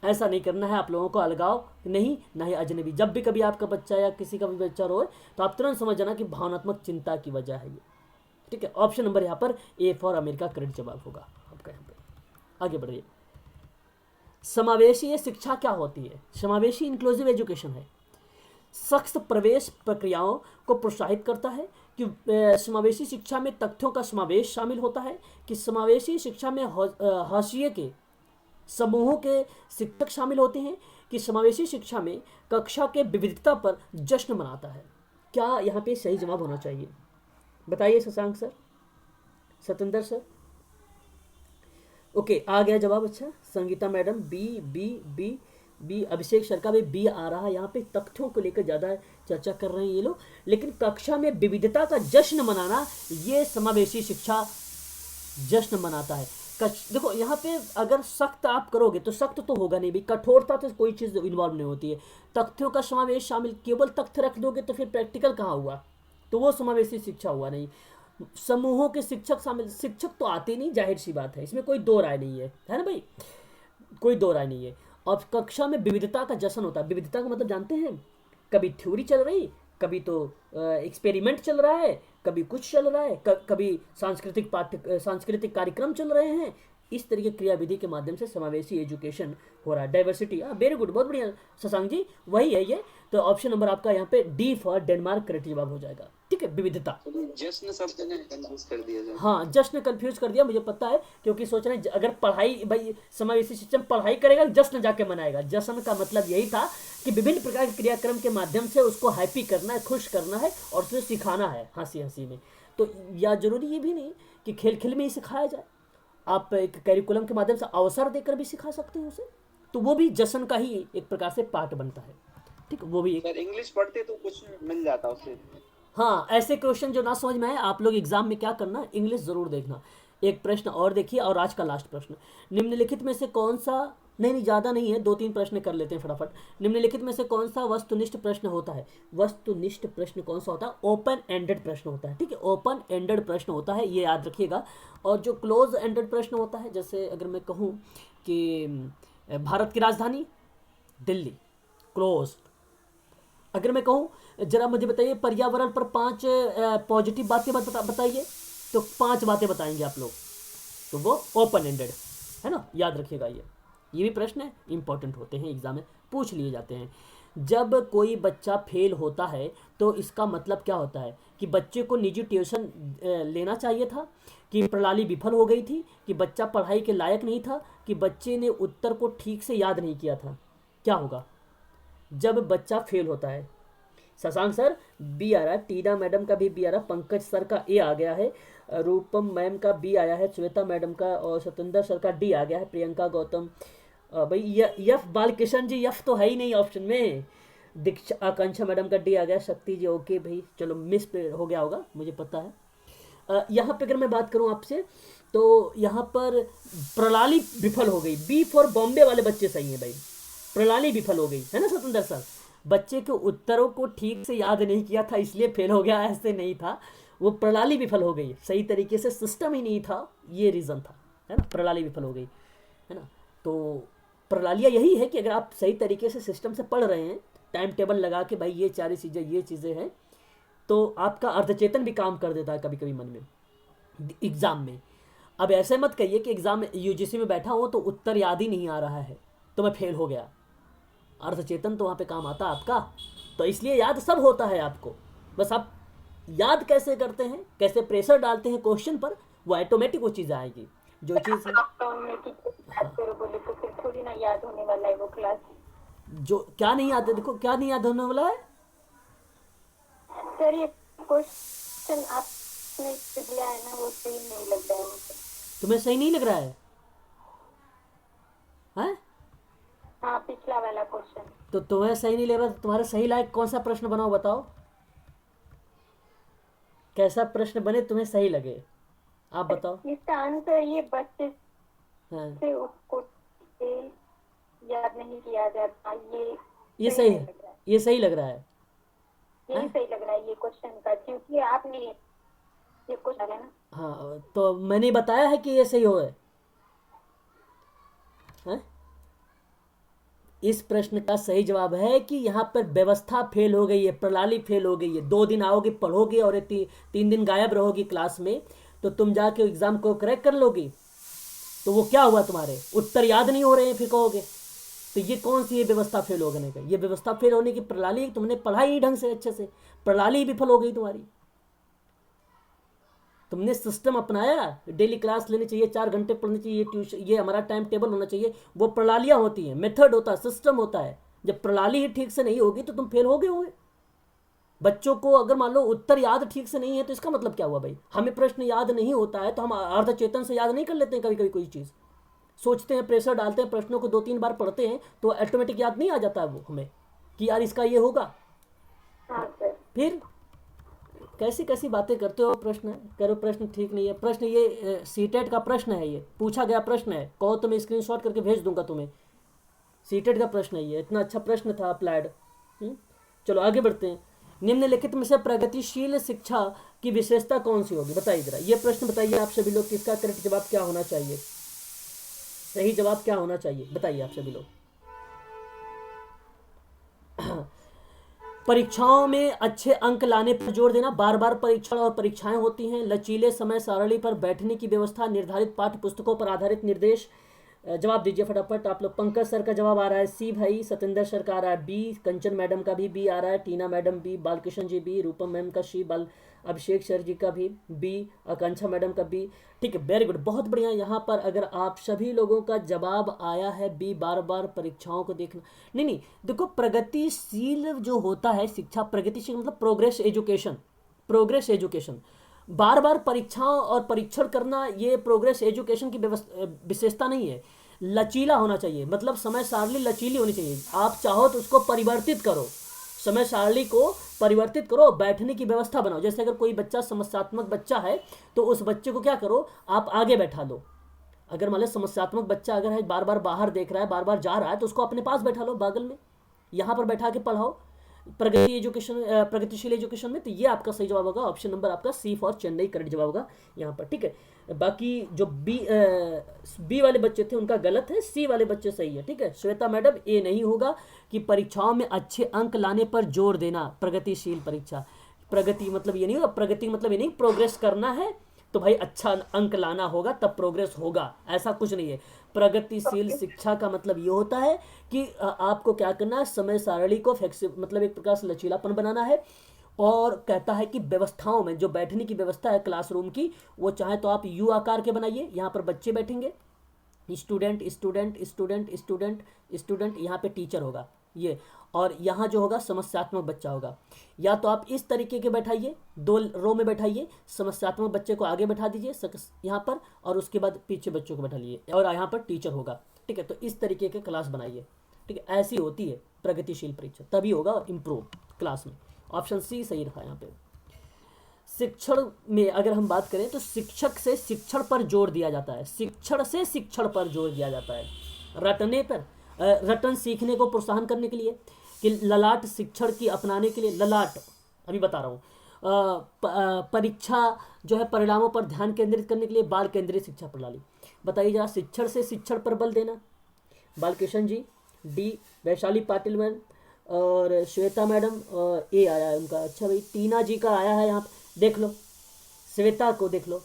ऐसा नहीं करना है आप लोगों को, अलगाव नहीं, ना ही अजनबी। जब भी कभी आपका बच्चा या किसी का भी बच्चा रोए तो आप तुरंत समझ जाना कि भावनात्मक चिंता की वजह है ये। ठीक है, ऑप्शन नंबर यहाँ पर ए फॉर अमेरिका करेक्ट जवाब होगा आपका यहाँ पे। आगे बढ़िए। समावेशी शिक्षा क्या होती है? समावेशी इंक्लूसिव एजुकेशन है, सख्त प्रवेश प्रक्रियाओं को प्रोत्साहित करता है। कि समावेशी शिक्षा में तथ्यों का समावेश शामिल होता है, कि समावेशी शिक्षा में हाशिए के समूहों के शिक्षक शामिल होते हैं, कि समावेशी शिक्षा में कक्षा के विविधता पर जश्न मनाता है। क्या यहाँ पे सही जवाब होना चाहिए? बताइए Shashank sir, Satendra sir. Okay, आ गया जवाब। अच्छा, Sangeeta madam B B B B, Abhishek sir का भी बी आ रहा है। यहाँ पे तथ्यों को लेकर ज़्यादा चर्चा कर रहे हैं ये लोग, लेकिन कक्षा में विविधता का जश्न मनाना, ये समावेशी शिक्षा जश्न मनाता है। देखो यहाँ पे अगर सख्त आप करोगे तो सख्त तो होगा नहीं भाई, कठोरता तो कोई चीज़ इन्वॉल्व नहीं होती है। तथ्यों का समावेश शामिल, केवल तथ्य रख दोगे तो फिर प्रैक्टिकल कहाँ हुआ? तो वो समावेशी शिक्षा हुआ नहीं। समूहों के शिक्षक शामिल, शिक्षक तो आते नहीं, जाहिर सी बात है, इसमें कोई दो राय नहीं है ना भाई, कोई दो राय नहीं है। और कक्षा में विविधता का जश्न होता है। विविधता का मतलब जानते हैं, कभी थ्योरी चल रही, कभी तो एक्सपेरिमेंट चल रहा है, कभी कुछ चल रहा है, कभी सांस्कृतिक कार्यक्रम चल रहे हैं। इस तरीके क्रियाविधि के माध्यम से समावेशी एजुकेशन हो रहा है। डाइवर्सिटी, वेरी गुड, बहुत बढ़िया शशांक जी, वही है ये। तो ऑप्शन नंबर आपका यहाँ पे डी फॉर डेनमार्क करेक्ट जवाब हो जाएगा। ठीक है, विविधता। जश्न शब्द ने कंफ्यूज कर दिया जाए। हाँ, जश्न कंफ्यूज कर दिया, मुझे पता है, क्योंकि सोच रहे हैं अगर पढ़ाई, भाई समावेशी सिस्टम पढ़ाई करेगा, जश्न जाके मनाएगा। जश्न का मतलब यही था कि विभिन्न प्रकार के क्रियाक्रम के माध्यम से उसको हैप्पी करना है, खुश करना है और उसे सिखाना है हंसी हंसी में। तो या जरूरी ये भी नहीं कि खेल खेल में ही सिखाया जाए, आप एक कैरिकुलम के माध्यम से अवसर देकर भी सिखा सकते हैं उसे, तो वो भी जश्न का ही एक प्रकार से पार्ट बनता है। ठीक, वो भी सर इंग्लिश पढ़ते तो कुछ मिल जाता उससे। हाँ, ऐसे क्वेश्चन जो ना समझ में आए, आप लोग एग्जाम में क्या करना, इंग्लिश जरूर देखना। एक प्रश्न और देखिए, और आज का लास्ट प्रश्न, निम्नलिखित में से कौन सा नहीं ज़्यादा नहीं है, 2-3 प्रश्न कर लेते हैं फटाफट। निम्नलिखित में से कौन सा वस्तुनिष्ठ प्रश्न होता है? वस्तुनिष्ठ प्रश्न कौन सा होता है? ओपन एंडेड प्रश्न होता है, ठीक है, ओपन एंडेड प्रश्न होता है, ये याद रखिएगा। और जो क्लोज एंडेड प्रश्न होता है, जैसे अगर मैं कहूँ कि भारत की राजधानी दिल्ली, क्लोज। अगर मैं कहूँ जरा मुझे बताइए पर्यावरण पर 5 पॉजिटिव बातें बताइए, तो 5 बातें बताएंगे आप लोग, तो वो ओपन एंडेड है ना, याद रखिएगा। ये भी प्रश्न है, इंपॉर्टेंट होते हैं, एग्जाम में पूछ लिए जाते हैं। जब कोई बच्चा फेल होता है तो इसका मतलब क्या होता है? कि बच्चे को निजी ट्यूशन लेना चाहिए था, कि प्रणाली विफल हो गई थी, कि बच्चा पढ़ाई के लायक नहीं था, कि बच्चे ने उत्तर को ठीक से याद नहीं किया था। क्या होगा जब बच्चा फेल होता है? शशांक सर बी आ रहा है, टीना मैडम का भी बी आ रहा है, पंकज सर का ए आ गया है, रूपम मैम का बी आया है, श्वेता मैडम का और सतेंद्र सर का डी आ गया है, प्रियंका गौतम भाई यफ बालकिशन जी यफ तो है ही नहीं ऑप्शन में, दीक्षा आकांक्षा मैडम का डी आ गया, शक्ति जी ओके भाई, चलो मिस पे हो गया होगा मुझे पता है। यहाँ पे अगर मैं बात करूँ आपसे तो यहाँ पर प्रणाली विफल हो गई, बी फॉर बॉम्बे वाले बच्चे सही हैं भाई, प्रणाली विफल हो गई है ना सतेंद्र सर, बच्चे के उत्तरों को ठीक से याद नहीं किया था इसलिए फेल हो गया, ऐसे नहीं था, वो प्रणाली विफल हो गई, सही तरीके से सिस्टम ही नहीं था, ये रीज़न था, है ना, प्रणाली विफल हो गई, है ना। तो प्रणालियाँ यही है कि अगर आप सही तरीके से सिस्टम से पढ़ रहे हैं, टाइम टेबल लगा के भाई ये चीज़ें हैं, तो आपका अर्धचेतन भी काम कर देता है कभी कभी मन में एग्ज़ाम में। अब ऐसे मत कहिए कि एग्ज़ाम में यूजीसी में बैठा हो तो उत्तर याद ही नहीं आ रहा है तो मैं फेल हो गया, अर्धचेतन तो वहाँ पे काम आता है आपका, तो इसलिए याद सब होता है आपको, बस आप याद कैसे करते हैं, कैसे प्रेशर डालते हैं क्वेश्चन पर, वो ऑटोमेटिक वो चीज़ आएगी जो चीज़ बोले तो फिर थोड़ी ना याद होने वाला है वो क्लास। जो क्या नहीं याद है, देखो क्या नहीं याद होने वाला है सर, ये क्वेश्चन आपने दिया है ना वो सही नहीं लग रहा है मुझे। तुम्हें सही नहीं लग रहा है? हैं? हाँ, पिछला वाला क्वेश्चन। तो तुम्हें सही नहीं लग रहा, तो तुम्हारे सही लायक कौन सा प्रश्न बनाओ, बताओ कैसा प्रश्न बने तुम्हें सही लगे, आप बताओ। इसका आंसर ये बच्चे हाँ से उसको याद नहीं किया जाता, ये सही है, ये सही लग रहा है, यही सही लग रहा है ये क्वेश्चन का, क्योंकि आपने ये क्वेश्चन है ना। हाँ तो मैंने बताया है कि ये सही हो है? इस प्रश्न का सही जवाब है कि यहाँ पर व्यवस्था फेल हो गई है, प्रणाली फेल हो गई है। 2 दिन आओगे पढ़ोगे और 3 दिन गायब रहोगी क्लास में, तो तुम जाके एग्जाम को क्रैक कर लोगी, तो वो क्या हुआ, तुम्हारे उत्तर याद नहीं हो रहे हैं फिर कहोगे, तो ये कौन सी ये व्यवस्था फेल होने का? ये व्यवस्था फेल होने की प्रणाली, तुमने पढ़ाई ही ढंग से अच्छे से, प्रणाली विफल हो गई तुम्हारी। तुमने सिस्टम अपनाया, डेली क्लास लेनी चाहिए, 4 घंटे पढ़नी चाहिए, ट्यूशन, ये हमारा टाइम टेबल होना चाहिए, वो प्रणालियाँ होती हैं, मेथड होता है, सिस्टम होता है। जब प्रणाली ही ठीक से नहीं होगी तो तुम फेल हो गए होगे। बच्चों को अगर मान लो उत्तर याद ठीक से नहीं है तो इसका मतलब क्या हुआ भाई? हमें प्रश्न याद नहीं होता है तो हम अर्धचेतन से याद नहीं कर लेते हैं, कभी कभी कोई चीज़ सोचते हैं, प्रेशर डालते हैं, प्रश्नों को 2-3 बार पढ़ते हैं तो ऑटोमेटिक याद नहीं आ जाता है वो हमें कि यार इसका ये होगा। फिर कैसी कैसी बातें करते हो, प्रश्न करो, प्रश्न ठीक नहीं है, प्रश्न ये सीटेट का प्रश्न है, ये पूछा गया प्रश्न है, कहो तो मैं स्क्रीनशॉट करके भेज दूंगा तुम्हें, सीटेट का प्रश्न है ये, इतना अच्छा प्रश्न था अप्लाइड। चलो आगे बढ़ते हैं। निम्नलिखित में से प्रगतिशील शिक्षा की विशेषता कौन सी होगी, बताइए जरा, ये प्रश्न बताइए आप सभी लोग, किसका करेक्ट जवाब क्या होना चाहिए, सही जवाब क्या होना चाहिए, बताइए आप सभी लोग। परीक्षाओं में अच्छे अंक लाने पर जोर देना, बार बार परीक्षण और परीक्षाएं होती हैं, लचीले समय सारणी पर बैठने की व्यवस्था, निर्धारित पाठ्य पुस्तकों पर आधारित निर्देश। जवाब दीजिए फटाफट आप लोग। पंकज सर का जवाब आ रहा है सी भाई, सतेंद्र सर का आ रहा है बी, कंचन मैडम का भी बी आ रहा है, Tina madam B, Balakrishna ji B, Rupam ma'am का सी, अभिषेक सर जी का भी बी, आकांक्षा मैडम का बी। ठीक है, वेरी गुड, बहुत बढ़िया। यहाँ पर अगर आप सभी लोगों का जवाब आया है बी, बार बार परीक्षाओं को देखना, नहीं देखो, प्रगतिशील जो होता है शिक्षा, प्रगतिशील मतलब प्रोग्रेस एजुकेशन, प्रोग्रेस एजुकेशन, बार बार परीक्षाओं और परीक्षण करना, ये प्रोग्रेस एजुकेशन की विशेषता नहीं है। लचीला होना चाहिए, मतलब समय सारणी लचीली होनी चाहिए, आप चाहो तो उसको परिवर्तित करो, समय सारणी को परिवर्तित करो, बैठने की व्यवस्था बनाओ। जैसे अगर कोई बच्चा समस्यात्मक बच्चा है तो उस बच्चे को क्या करो, आप आगे बैठा लो, अगर मान लो समस्यात्मक बच्चा अगर है, बार बार बाहर देख रहा है, बार बार जा रहा है, तो उसको अपने पास बैठा लो, बगल में, यहाँ पर बैठा के पढ़ाओ प्रगतिशील एजुकेशन में। तो ये आपका सही जवाब होगा, ऑप्शन नंबर आपका सी फॉर चेन्नई करेक्ट जवाब होगा यहाँ पर, ठीक है। बाकी जो बी वाले बच्चे थे उनका गलत है, सी वाले बच्चे सही है, ठीक है। श्वेता मैडम, ए नहीं होगा कि परीक्षाओं में अच्छे अंक लाने पर जोर देना, प्रगतिशील परीक्षा, प्रगति मतलब ये नहीं होगा, प्रगति मतलब ये नहीं प्रोग्रेस करना है तो भाई अच्छा अंक लाना होगा तब प्रोग्रेस होगा, ऐसा कुछ नहीं है। प्रगतिशील शिक्षा का मतलब ये होता है कि आपको क्या करना है, समय सारणी को मतलब एक प्रकार से लचीलापन बनाना है, और कहता है कि व्यवस्थाओं में जो बैठने की व्यवस्था है क्लासरूम की, वो चाहे तो आप यू आकार के बनाइए, यहाँ पर बच्चे बैठेंगे, student student student student student, यहाँ पे टीचर होगा ये, और यहाँ जो होगा समस्यात्मक बच्चा होगा। या तो आप इस तरीके के बैठाइए, 2 रो में बैठाइए, समस्यात्मक बच्चे को आगे बैठा दीजिए यहाँ पर, और उसके बाद पीछे बच्चों को बैठा लीजिए, और यहाँ पर टीचर होगा, ठीक है। तो इस तरीके के क्लास बनाइए, ठीक है। ऐसी होती है प्रगतिशील परीक्षा, तभी होगा इम्प्रूव क्लास में। ऑप्शन सी सही रखा यहाँ पे। शिक्षण में अगर हम बात करें तो शिक्षक से शिक्षण पर जोर दिया जाता है, शिक्षण से शिक्षण पर जोर दिया जाता है, रटने पर, रटन सीखने को प्रोत्साहन करने के लिए, कि ललाट शिक्षण की अपनाने के लिए, ललाट अभी बता रहा हूँ, परीक्षा जो है परिणामों पर ध्यान केंद्रित करने के लिए, बाल केंद्रित शिक्षा प्रणाली। बताइए जरा, शिक्षण से शिक्षण पर बल देना, बालकृष्ण जी, डी वैशाली पाटिल मैम और श्वेता मैडम, और ए आया है उनका। अच्छा भाई, टीना जी का आया है यहाँ पे, देख लो, श्वेता को देख लो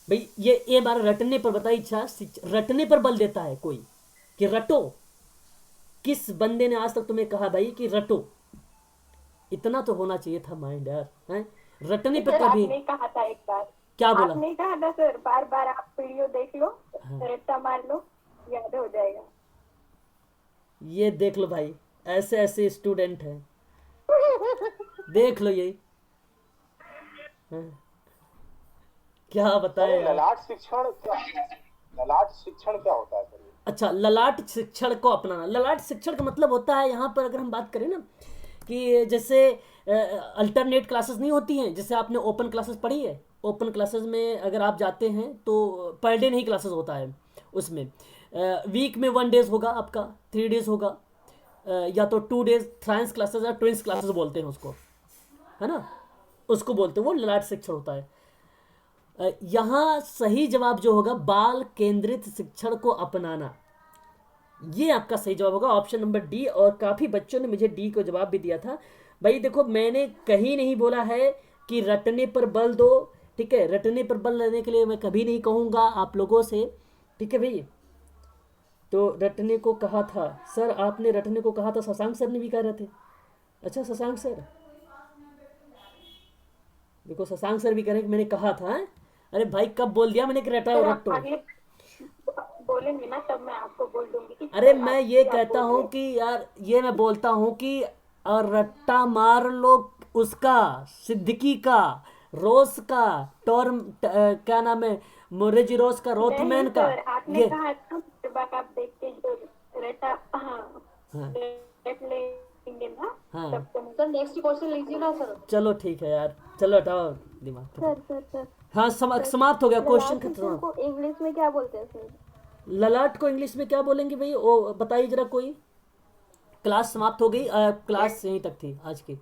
भाई, ये ए बार रटने पर बताइए, इच्छा रटने पर बल देता है कोई कि रटो, किस बंदे ने आज तक तुम्हें कहा भाई कि रटो? इतना तो होना चाहिए था माइंड यार, हैं? रटने पर कभी आपने कहा था एक बार, क्या बोला? आपने कहा था सर, बार बार आप वीडियो देख लो, रट्टा मार लो, याद हो जाएगा। ये देख लो भाई, ऐसे ऐसे स्टूडेंट हैं, देख लो ये, क्या बताए यार? ललाट शिक्षण क्या होता है सर? अच्छा, ललाट शिक्षण को अपनाना, ललाट शिक्षण का मतलब होता है यहाँ पर अगर हम बात करें ना, कि जैसे अल्टरनेट क्लासेस नहीं होती हैं, जैसे आपने ओपन क्लासेस पढ़ी है, ओपन क्लासेस में अगर आप जाते हैं तो पर डे नहीं क्लासेस होता है, उसमें वीक में 1 डेज होगा आपका, 3 डेज होगा, या तो 2 डेज साइंस क्लासेस या ट्विंस क्लासेस बोलते हैं उसको, है ना, उसको बोलते हैं, वो ललाट शिक्षण होता है। यहाँ सही जवाब जो होगा, बाल केंद्रित शिक्षण को अपनाना, ये आपका सही जवाब होगा, ऑप्शन नंबर डी। और काफ़ी बच्चों ने मुझे डी को जवाब भी दिया था। भाई देखो, मैंने कहीं नहीं बोला है कि रटने पर बल दो, ठीक है, रटने पर बल देने के लिए मैं कभी नहीं कहूँगा आप लोगों से, ठीक है भाई। तो रटने को कहा था सर, आपने रटने को कहा था, शशांक सर ने भी कह रहे थे। अच्छा शशांक सर, देखो शशांक सर भी कह रहे हैं कि मैंने कहा था, है? अरे भाई कब बोल दिया मैंने कि रटा और रटो? बोलेंगे ना तब मैं आपको बोल दूंगी कि अरे मैं ये कहता हूँ कि यार, ये मैं बोलता हूँ कि और रट्टा मार लो उसका, सिद्दीकी का, रोज का, टॉर्म क्या नाम है, मोरेजी रोज का, रोथमैन का, आपने ये कहा था बात आप देख के जो रटा, हाँ रट लेंगे ना, हाँ। तब तो सर नेक्स्ट क्वेश्चन लीजिए ना सर। चलो ठीक है यार, चलो हटाओ दिमाग को। सर हाँ समाप्त हो गया, क्वेश्चन खत्म। को इंग्लिश में क्या बोलते हैं सर? ललाट को इंग्लिश में क्या बोलेंगे भाई, वो बताइए जरा कोई। क्लास समाप्त हो गई, क्लास यहीं तक थी आज की।